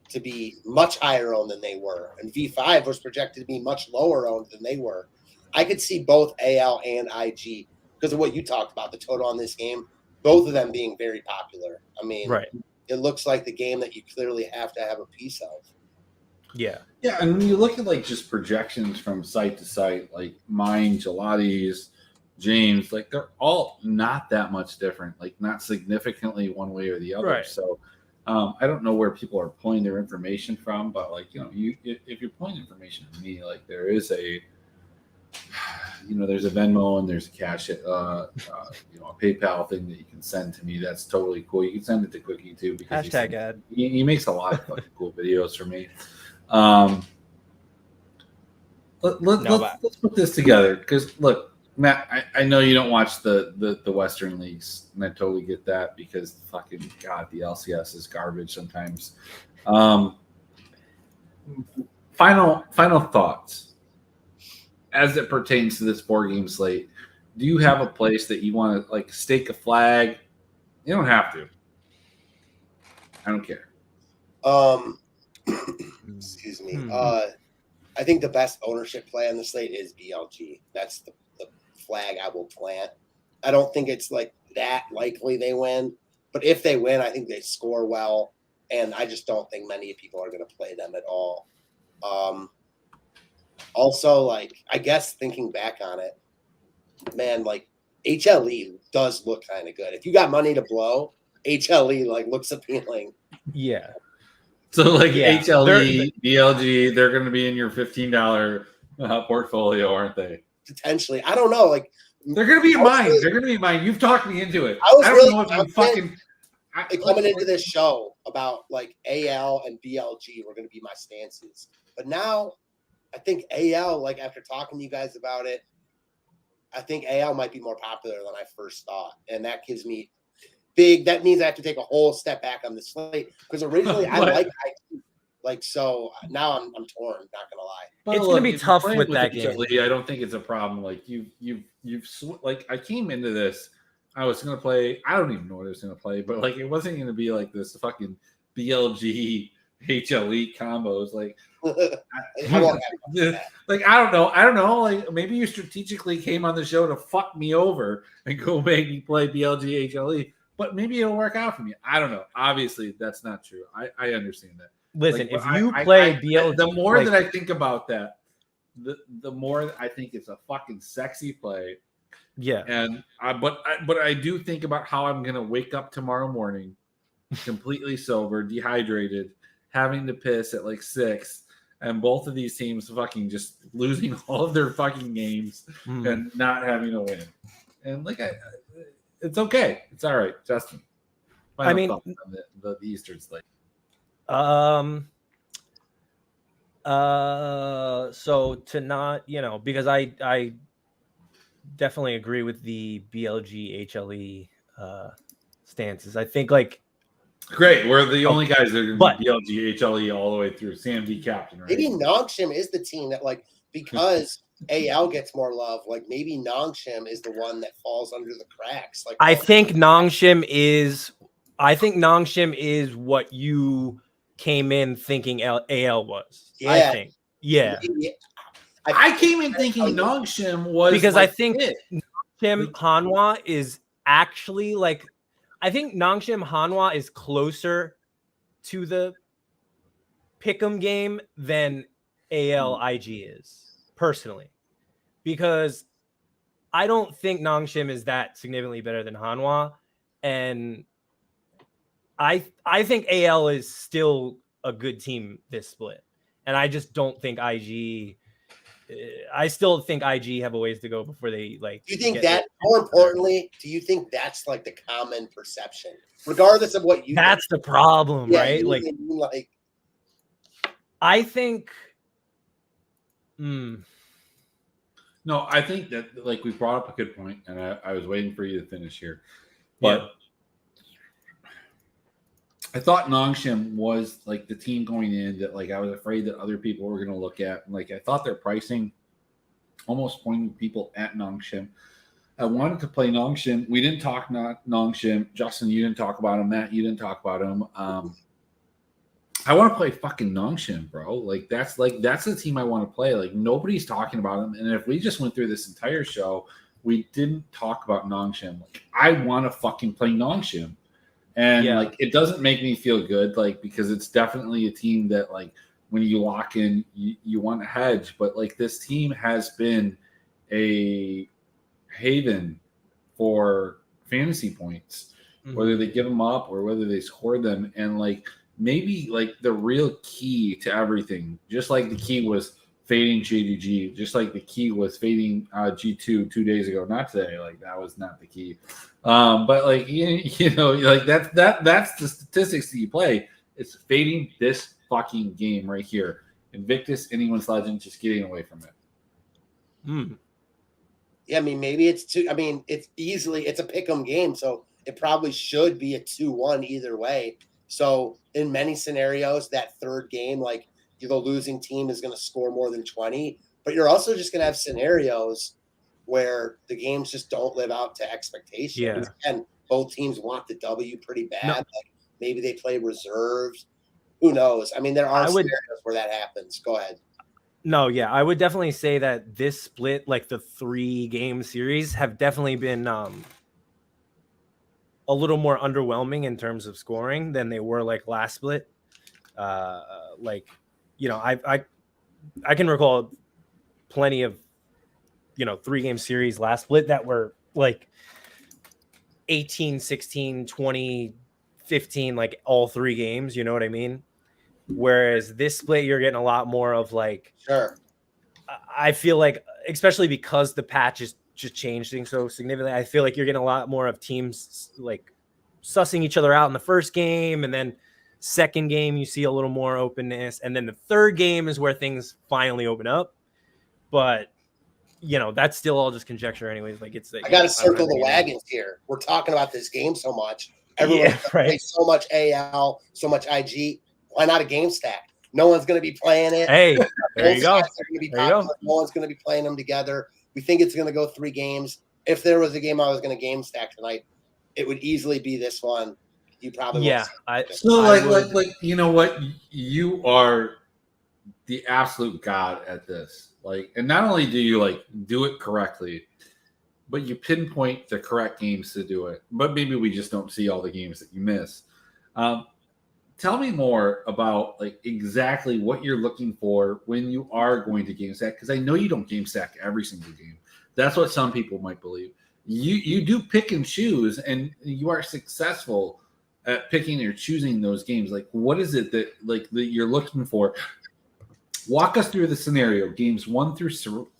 to be much higher owned than they were, and V5 was projected to be much lower owned than they were. I could see both AL and IG because of what you talked about, the total on this game, both of them being very popular. I mean, it looks like the game that you clearly have to have a piece of. Yeah. Yeah, and when you look at like just projections from site to site, like mine, Gelati's, James, like they're all not that much different, like not significantly one way or the other. Right. So I don't know where people are pulling their information from, but like, you know, if you're pulling information to me, like there is a, you know, there's a Venmo and there's a cash, you know, a PayPal thing that you can send to me. That's totally cool. You can send it to Quickie too, because he makes a lot of fucking cool videos for me. Let's put this together, because look, Matt, I know you don't watch the Western leagues, and I totally get that, because fucking God, the LCS is garbage sometimes. Final thoughts as it pertains to this 4-game slate. Do you have a place that you want to like stake a flag? You don't have to. I don't care. Excuse me. I think the best ownership play on the slate is BLG. That's the flag I will plant. I don't think it's like that likely they win, but if they win, I think they score well, and I just don't think many people are going to play them at all. Also, like, I guess thinking back on it, man, like HLE does look kind of good. If you got money to blow, HLE like looks appealing. Yeah. So like HLE, BLG, they're going to be in your $15 portfolio, aren't they? Potentially. I don't know. Like they're going to be mine. They're going to be mine. You've talked me into it. I don't know if you fucking coming into this show about like AL and BLG were going to be my stances. But now I think AL, like after talking to you guys about it, I think AL might be more popular than I first thought. And that gives me that means I have to take a whole step back on the slate, because originally I like IT. Like, so now I'm torn, not gonna lie. But it's gonna be tough with that game. I don't think it's a problem. Like you've like, I came into this, I was gonna play, I don't even know what I was gonna play, but like it wasn't gonna be like this fucking BLG HLE combos. Like like I don't know. Like maybe you strategically came on the show to fuck me over and go make me play BLG HLE. But maybe it'll work out for me. I don't know. Obviously, that's not true. I understand that. Listen, like, if you play BLG, the more that I think about that, the more I think it's a fucking sexy play. Yeah. And but I do think about how I'm gonna wake up tomorrow morning, completely sober, dehydrated, having to piss at like 6, and both of these teams fucking just losing all of their fucking games and not having a win. And like it's okay. It's all right, Justin. I mean, on the Eastern slate. So to not, because I definitely agree with the BLG HLE stances. I think like great. We're the only guys that are going to but- be BLG HLE all the way through. Sam D captain, right? Maybe Nongshim is the team that like because AL gets more love. Like maybe Nongshim is the one that falls under the cracks. Like I think Nongshim is what you came in thinking AL was. Yeah. I think. Yeah. maybe- I came in thinking Nongshim was because like I think it. Nongshim Hanwha is actually like I think Nongshim Hanwha is closer to the pick'em game than ALIG is personally, because I don't think Nongshim is that significantly better than Hanwha, and I think AL is still a good team this split, and I just don't think IG. I still think IG have a ways to go before they like. Do you think that? More importantly, do you think that's like the common perception, regardless of what you? That's think? the problem, Yeah, right? Like, I think. No, I think that like we brought up a good point, and I was waiting for you to finish here, but I thought Nongshim was like the team going in that like I was afraid that other people were going to look at. And, like I thought their pricing almost pointed people at Nongshim. I wanted to play Nongshim. We didn't talk Nongshim. Justin, you didn't talk about him. Matt, you didn't talk about him. I want to play fucking Nongshim, bro. Like that's the team I want to play. Like nobody's talking about him. And if we just went through this entire show, we didn't talk about Nongshim. Like I want to fucking play Nongshim. And like it doesn't make me feel good, like because it's definitely a team that like when you lock in, you want to hedge. But like this team has been a haven for fantasy points, whether they give them up or whether they score them. And like maybe like the real key to everything, just like the key was fading JDG, just like the key was fading G2 2 days ago, not today. Like that was not the key. But like you know, like that's the statistics that you play. It's fading this fucking game right here. Invictus, anyone's legend, just getting away from it. Yeah, I mean maybe it's two. I mean it's a pick'em game, so it probably should be a 2-1 either way. So in many scenarios, that third game, like the losing team is going to score more than 20, but you're also just going to have scenarios where the games just don't live out to expectations. Yeah. And both teams want the W pretty bad. No. Like maybe they play reserves. Who knows? I mean, there are scenarios where that happens. Go ahead. No, yeah, I would definitely say that this split, like the 3-game series, have definitely been a little more underwhelming in terms of scoring than they were like last split. Like, you know, I can recall plenty of 3-game series last split that were like 18, 16, 20, 15, like all 3 games, you know what I mean? Whereas this split, you're getting a lot more of like, sure. I feel like, especially because the patch is just changed things so significantly, I feel like you're getting a lot more of teams like sussing each other out in the first game, and then second game you see a little more openness, and then the third game is where things finally open up. But that's still all just conjecture anyways. Like it's I got to circle the wagons here. We're talking about this game so much. Everyone plays so much AL, so much IG. Why not a game stack? No one's going to be playing it. Hey, there you go. No one's going to be playing them together. We think it's going to go 3 games. If there was a game I was going to game stack tonight, it would easily be this one. You probably like you know what, you are the absolute god at this. Like, and not only do you like do it correctly, but you pinpoint the correct games to do it. But maybe we just don't see all the games that you miss. Tell me more about like exactly what you're looking for when you are going to game stack, because I know you don't game stack every single game. That's what some people might believe. You do pick and choose, and you are successful at picking or choosing those games. Like, what is it that you're looking for? Walk us through the scenario, games 1 through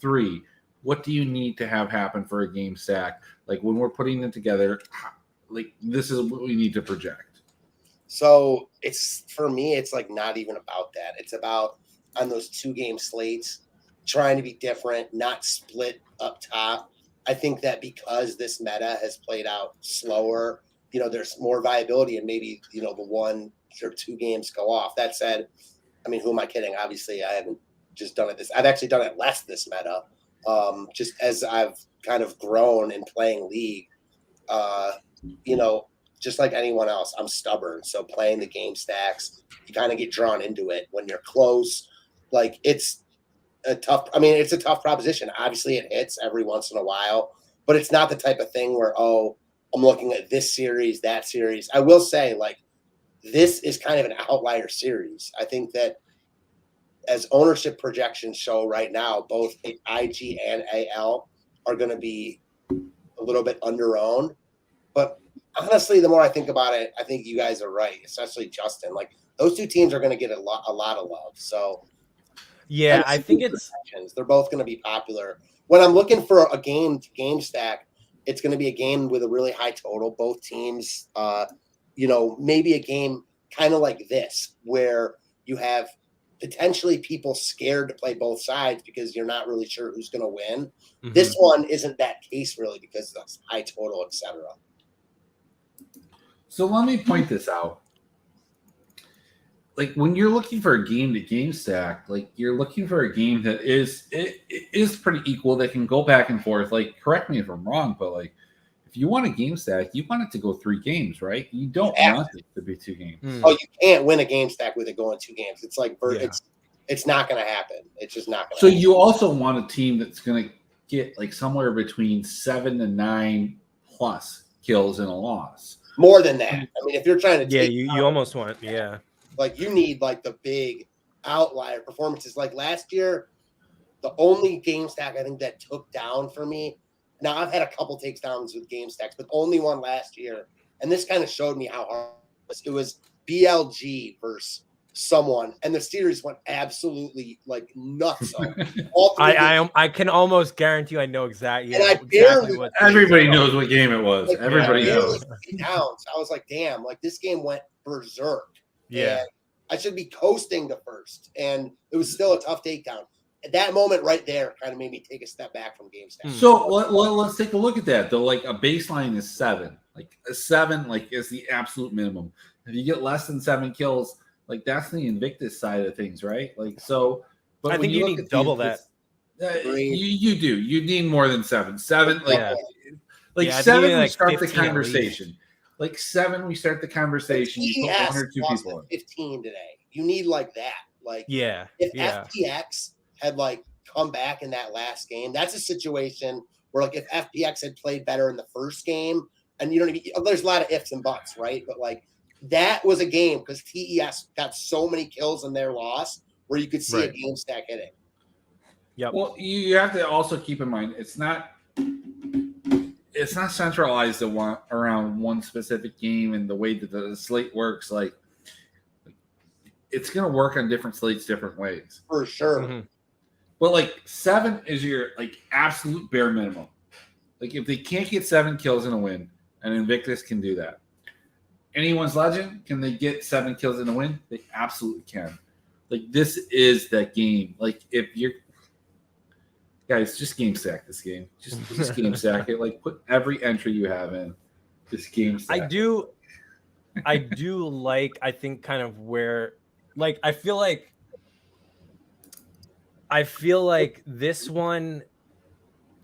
3. what do you need to have happen for a game stack? Like when we're putting it together, like this is what we need to project. So it's for me, it's like not even about that. It's about on those 2-game slates, trying to be different, not split up top. I think that because this meta has played out slower, there's more viability and maybe, the 1 or 2 games go off. That said, I mean, who am I kidding? Obviously, I haven't just done it I've actually done it less this meta. Just as I've kind of grown in playing League, just like anyone else, I'm stubborn. So playing the game stacks, you kind of get drawn into it when you're close. Like it's a tough proposition. Obviously it hits every once in a while, but it's not the type of thing where, I'm looking at this series, that series. I will say, like, this is kind of an outlier series. I think that as ownership projections show right now, both IG and AL are going to be a little bit under-owned. But honestly, the more I think about it, I think you guys are right, especially Justin. Like, those 2 teams are going to get a lot of love. So, yeah, I think they're both going to be popular. When I'm looking for a game stack, it's going to be a game with a really high total. Both teams, maybe a game kind of like this, where you have potentially people scared to play both sides because you're not really sure who's going to win. Mm-hmm. This one isn't that case really because of the high total, etc. So let me point this out. Like when you're looking for a game-to-game stack, like you're looking for a game that is pretty equal, that can go back and forth. Like, correct me if I'm wrong, but like if you want a game stack, you want it to go 3 games, right? You don't want it to be 2 games. Oh, you can't win a game stack with it going 2 games. It's like it's not going to happen. It's just not going to happen. You also want a team that's going to get like somewhere between 7 to 9 plus kills in a loss. More than that. I mean, if you're trying to you almost want like you need like the big outlier performances. Like last year, the only game stack I think that took down for me. Now I've had a couple takedowns with game stacks, but only one last year. And this kind of showed me how hard it was. BLG versus someone, and the series went absolutely like nuts. I can almost guarantee you I know exactly. And I barely everybody knows what game it was. Like, everybody knows. Downs. I was like, damn, like this game went berserk. Yeah. And I should be coasting to first, and it was still a tough takedown. At that moment right there kind of made me take a step back from game stack. So let's take a look at that though. Like a baseline is 7. Like a 7 like is the absolute minimum. If you get less than 7 kills, like that's the Invictus side of things, right? Like so. But I think you need double that. You do. You need more than 7. 7 like 7 we start the conversation. Like 7 we start the conversation. You put 1 or 2 people in. 15 today. You need like that. Like if FPX had like come back in that last game, that's a situation where like if FPX had played better in the first game, and there's a lot of ifs and buts, right? But like that was a game because TES got so many kills in their loss where you could see a game stack hitting. Yep. Well, you have to also keep in mind it's not centralized around one specific game, and the way that the slate works, like it's going to work on different slates different ways. For sure. Mm-hmm. But like 7 is your like absolute bare minimum. Like if they can't get 7 kills in a win, and Invictus can do that. Anyone's Legend, can they get 7 kills in a win? They absolutely can. Like this is that game. Like if you're guys, just game stack this game. Just game stack it. Like put every entry you have in. Just game stack. I do like, I think kind of where, like, I feel like this one,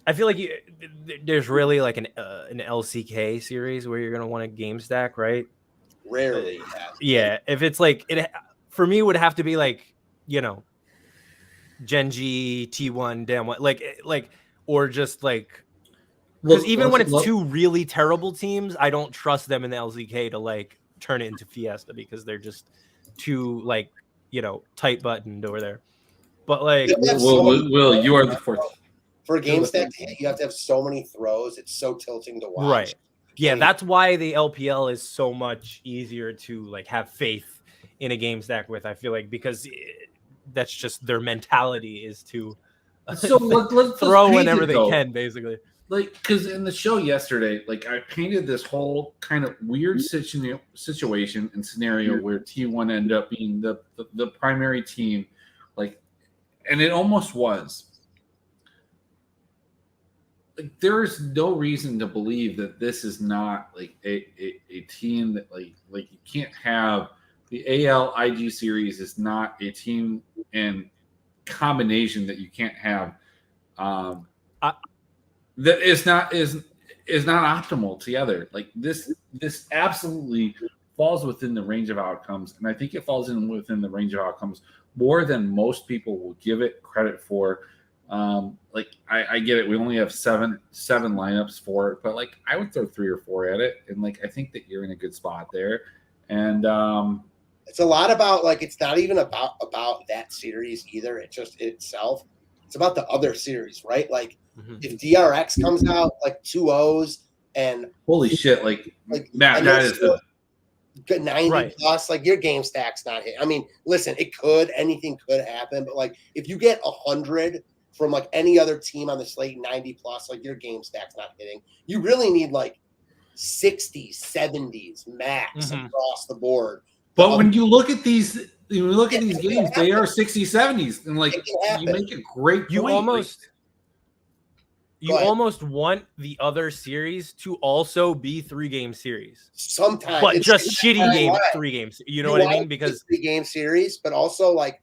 I feel like there's really like an LCK series where you're going to want a game stack, right? Rarely. Yeah. If it's like, it for me would have to be like, Genji, T1, damn what, like, or just like, because even when it's 2 really terrible teams, I don't trust them in the LCK to like turn it into Fiesta because they're just too like, tight buttoned over there. But like, Will, you are the fourth. For a game stack, you have to have so many throws. It's so tilting to watch. Right. Yeah, that's why the LPL is so much easier to like have faith in a game stack with. I feel like because that's just their mentality is to So let's throw paint whenever it, they though. can, basically. Like, because in the show yesterday, like I painted this whole kind of weird situation and scenario where T1 ended up being the primary team, like, and it almost was. Like, there is no reason to believe that this is not like a team that like you can't have the ALIG series is not a team and combination that you can't have. That is not optimal together. Like this absolutely falls within the range of outcomes, and I think it falls within the range of outcomes more than most people will give it credit for. Like I get it, we only have seven lineups for it, but like I would throw 3 or 4 at it, and like I think that you're in a good spot there. And it's a lot about, like, it's not even about that series either. It's just itself. It's about the other series, right? Like, if DRX comes out like 2-0s and holy shit, like Matt, that is the 90 Right. plus, like, your game stack's not hit. I mean, listen, anything could happen, but like if you get 100 from like any other team on the slate, 90 plus, like your game stack's not hitting. You really need like 60s, 70s max across the board. But when you look at these, games, they are 60s, 70s, and like you make a great point. You almost want the other series to also be 3-game series. Sometimes, but just shitty 3 games. You know what I mean? Because 3-game series, but also like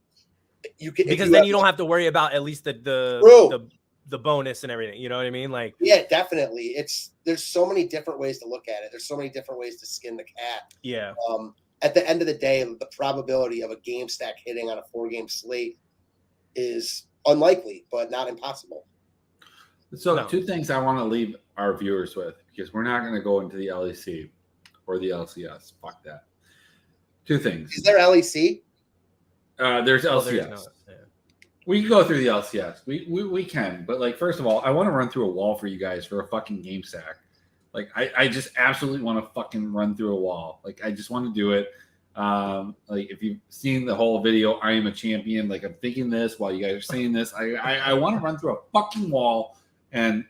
you can, because then you don't have to worry about at least the bonus and everything. You know what I mean? Like, yeah, definitely. There's so many different ways to look at it. There's so many different ways to skin the cat. Yeah. At the end of the day, the probability of a game stack hitting on a 4-game slate is unlikely, but not impossible. So 2 things I want to leave our viewers with, because we're not going to go into the LEC or the LCS. Fuck that. 2 things. Is there LEC? There's LCS. We can go through the LCS. We can. But, like, first of all, I want to run through a wall for you guys for a fucking game stack. Like, I just absolutely want to fucking run through a wall. Like, I just want to do it. Like, if you've seen the whole video, I am a champion. Like, I'm thinking this while you guys are saying this. I want to run through a fucking wall and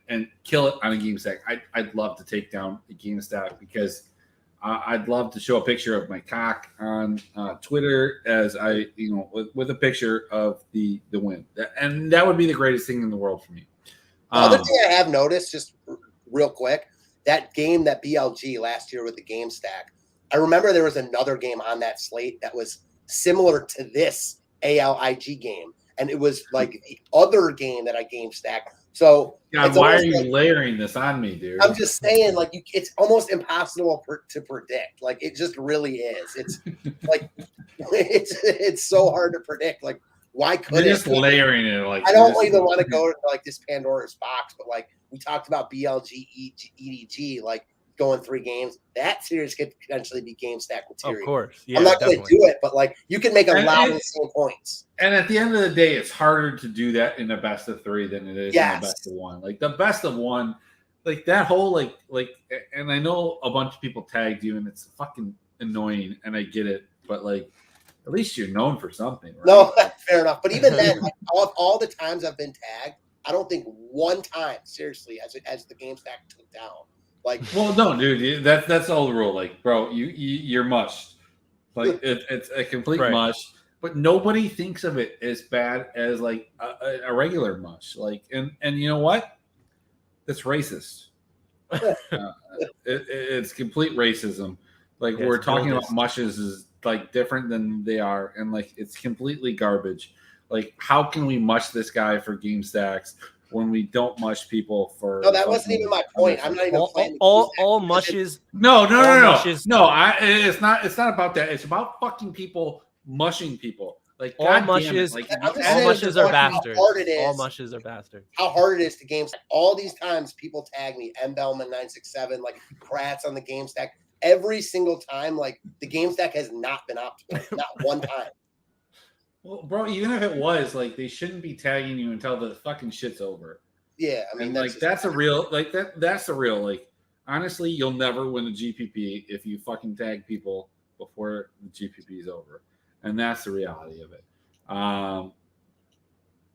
kill it on a game stack. I'd love to take down a game stack because I'd love to show a picture of my cock on Twitter as I, with a picture of the win. And that would be the greatest thing in the world for me. The other thing I have noticed, just real quick, that game, that BLG last year with the game stack, I remember there was another game on that slate that was similar to this ALIG game. And it was like the other game that I game stacked. So God, why are you layering this on me, dude? I'm just saying, like, it's almost impossible to predict. Like, it just really is. It's like it's so hard to predict. Like, why couldn't you're just layering it? Like, I don't even want to go to like this Pandora's box, but like we talked about BLG, EDG, like going 3 games. That series could potentially be game stack material. Of course, yeah, I'm not going to do it, but like you can make a lot of the same points. And at the end of the day, it's harder to do that in a best of 3 than it is in a best of 1. Like the best of 1, like that whole like, and I know a bunch of people tagged you, and it's fucking annoying, and I get it, but like at least you're known for something, right? No, fair enough. But even then, like, all the times I've been tagged, I don't think one time, seriously, as the game stack took down. Like, well, no, dude, that's all the rule. Like, bro, you're mushed. Like, it's a complete mush. But nobody thinks of it as bad as like a regular mush. Like, and you know what? That's racist. It's complete racism. Like, we're talking about mushes is like different than they are, and like it's completely garbage. Like, how can we mush this guy for game stacks when we don't mush people for? No, that wasn't even my point. I'm not even playing all mushes. No. Mushes. No, it's not about that. It's about fucking people mushing people. Like, all mushes, like, all mushes are bastards. All mushes are bastards. How hard it is to game stack. All these times people tag me, mbellman967, like Kratz on the game stack. Every single time, like the game stack has not been optimal, not one time. Well, bro, even if it was, like, they shouldn't be tagging you until the fucking shit's over. Yeah, I mean, that's a real, like, that's a real, like, honestly, you'll never win a GPP if you fucking tag people before the GPP is over, and that's the reality of it.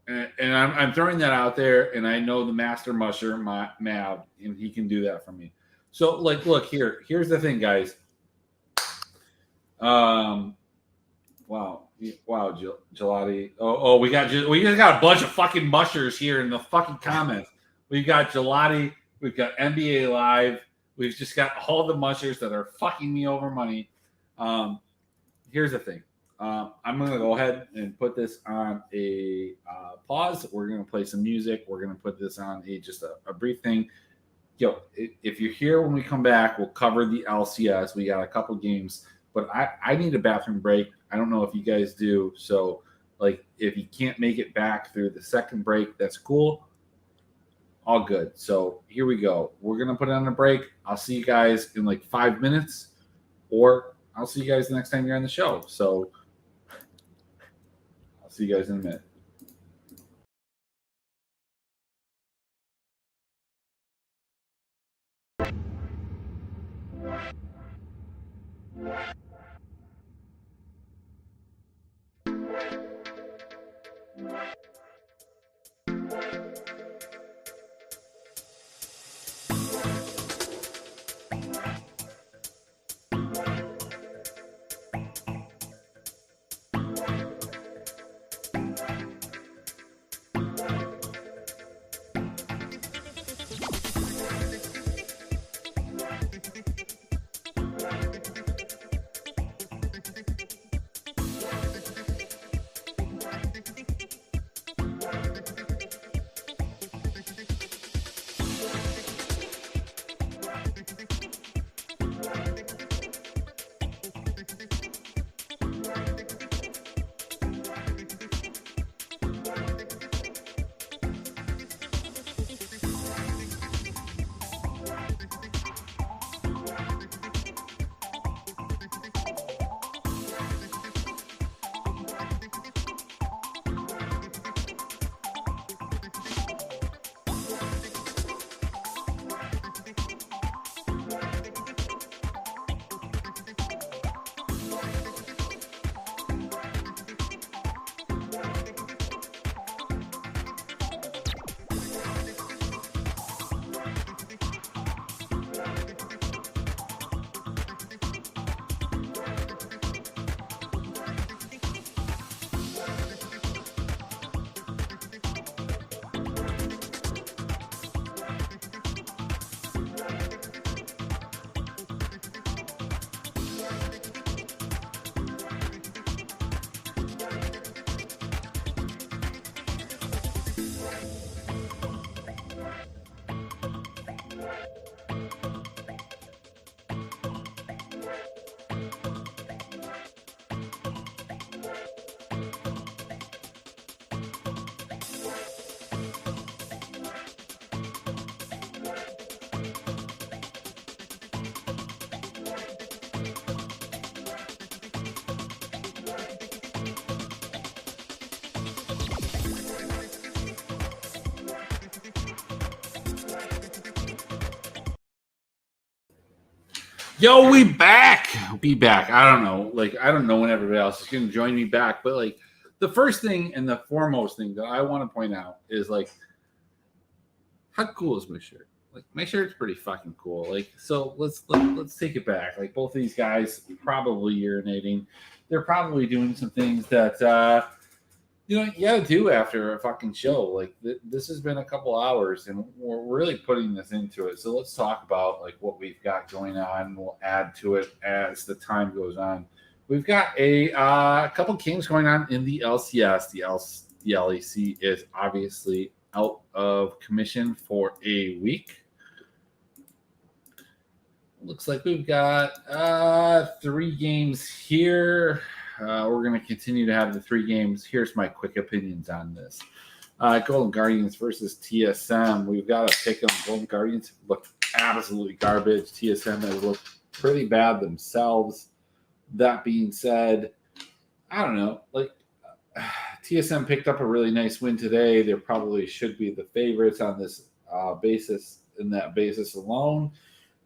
And I'm throwing that out there, and I know the master musher, Mav, and he can do that for me. So, like, look here. Here's the thing, guys. Wow, Gelati. Oh, we just got a bunch of fucking mushers here in the fucking comments. We've got Gelati. We've got NBA Live. We've just got all the mushers that are fucking me over money. Here's the thing. I'm going to go ahead and put this on a pause. We're going to play some music. We're going to put this on just a brief thing. Yo, if you're here when we come back, we'll cover the LCS. We got a couple games, but I need a bathroom break. I don't know if you guys do. So, like, if you can't make it back through the second break, that's cool. All good. So here we go. We're going to put it on a break. I'll see you guys in like 5 minutes, or I'll see you guys the next time you're on the show. So I'll see you guys in a minute. Yo, we back. Be back. I don't know. Like, I don't know when everybody else is going to join me back, but like the first thing and the foremost thing that I want to point out is like, how cool is my shirt? Like, my shirt's pretty fucking cool. Like, so let's take it back. Like, both of these guys probably urinating. They're probably doing some things that you got to do after a fucking show. Like, this has been a couple hours, and we're really putting this into it. So let's talk about like what we've got going on. We'll add to it as the time goes on. We've got a couple games going on in the LCS. The LEC is obviously out of commission for a week. Looks like we've got 3 games here. We're going to continue to have the 3 games. Here's my quick opinions on this. Golden Guardians versus TSM. We've got to pick them. Golden Guardians look absolutely garbage. TSM has looked pretty bad themselves. That being said, I don't know. Like, TSM picked up a really nice win today. They probably should be the favorites on this basis. In that basis alone,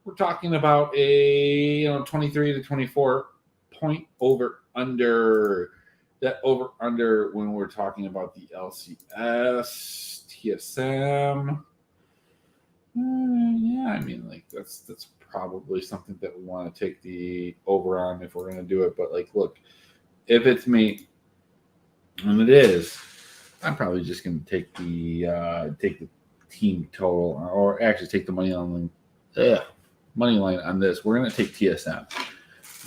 we're talking about a 23 to 24 point over under. that over under when we're talking about the LCS, TSM. Yeah, I mean, like that's probably something that we want to take the over on if we're going to do it. But like, look, if it's me, and it is, I'm probably just going to take the team total, or actually take the money line on this. We're going to take TSM.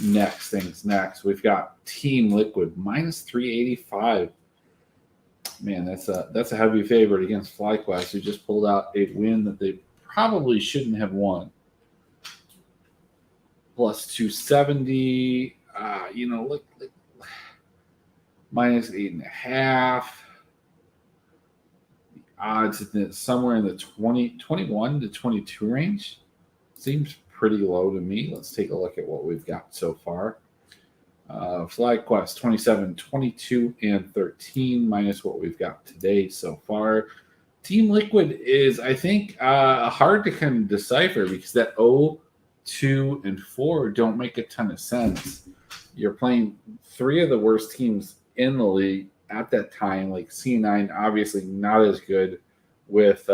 Next. We've got Team Liquid minus 385. Man, that's a heavy favorite against FlyQuest, who just pulled out a win that they probably shouldn't have won. Plus 270. Look, minus 8.5. The odds somewhere in the 21 to 22 range. Seems pretty low to me. Let's take a look at what we've got so far. FlyQuest 27, 22, and 13 minus what we've got today so far. Team Liquid is, I think, hard to kind of decipher because that 0, 2, and 4 don't make a ton of sense. You're playing three of the worst teams in the league at that time. Like C9, obviously not as good with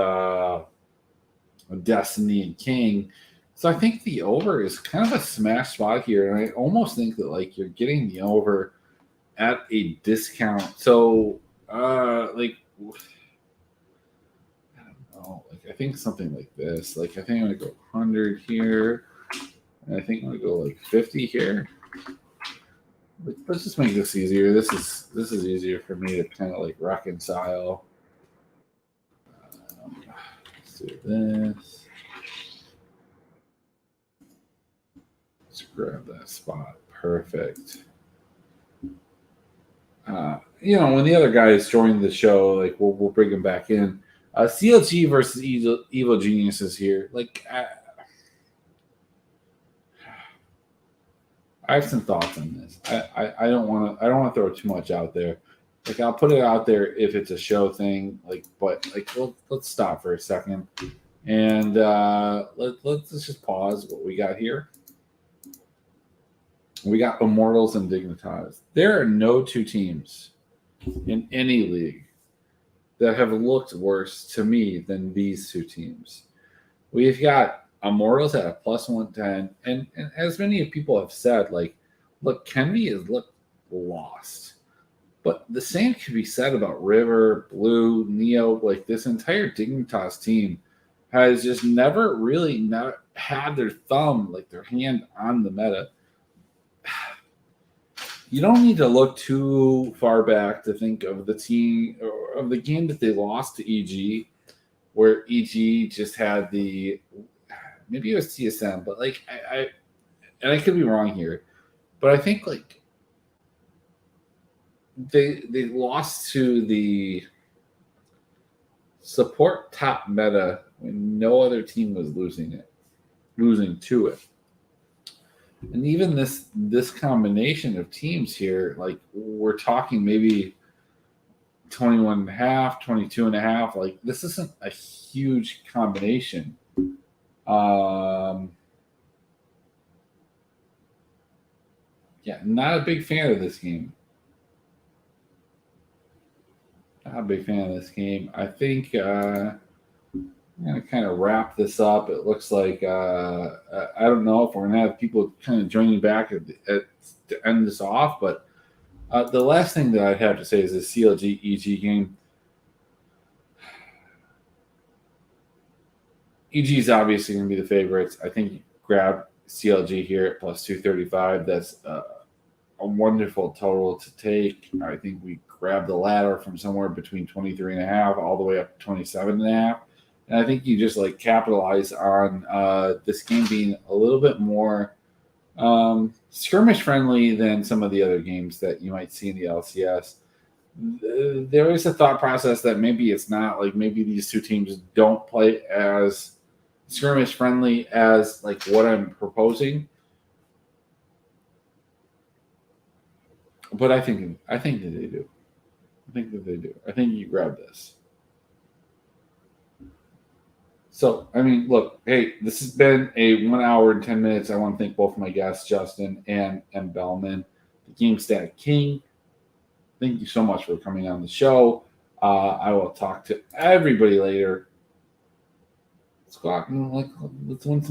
Destiny and King. So I think the over is kind of a smash spot here, and I almost think that like you're getting the over at a discount. So I don't know. Like I think something like this. Like I think I'm gonna go 100 here, and I think I'm gonna go like 50 here. Let's just make this easier. This is easier for me to kind of like reconcile. Let's do this. Let's grab that spot. Perfect. When the other guys join the show, like we'll bring them back in. CLG versus Evil Geniuses here. Like I have some thoughts on this. I don't want to throw too much out there. Like I'll put it out there if it's a show thing. But let's stop for a second and let's just pause what we got here. We got Immortals and Dignitas. There are no two teams in any league that have looked worse to me than these two teams. We've got Immortals at a plus 110, and as many people have said, like, look, Kenvi has looked lost. But the same can be said about River, Blue, Neo. Like, this entire Dignitas team has just never really not had their thumb, like their hand on the meta. You don't need to look too far back to think of the team or of the game that they lost to EG, where EG just had maybe it was TSM, but like I could be wrong here, but I think like they lost to the support top meta when no other team was losing to it. And even this combination of teams here, like we're talking maybe 21.5, 22.5. Like this isn't a huge combination. Not a big fan of this game. Not a big fan of this game. I think I'm going to kind of wrap this up. It looks like, I don't know if we're going to have people kind of joining back to end this off, but the last thing that I'd have to say is the CLG EG game. EG is obviously going to be the favorites. I think you grab CLG here at plus 235. That's a wonderful total to take. I think we grab the ladder from somewhere between 23.5 all the way up to 27.5. And I think you just like capitalize on this game being a little bit more skirmish friendly than some of the other games that you might see in the LCS. There is a thought process that maybe it's not, like maybe these two teams don't play as skirmish friendly as like what I'm proposing. But I think that they do. I think you grab this. So, I mean, look, hey, this has been a 1 hour and 10 minutes. I want to thank both of my guests, Justin and Bellman, the Game Stat King. thank you so much for coming on the show. I will talk to everybody later. Let's go out and let's win some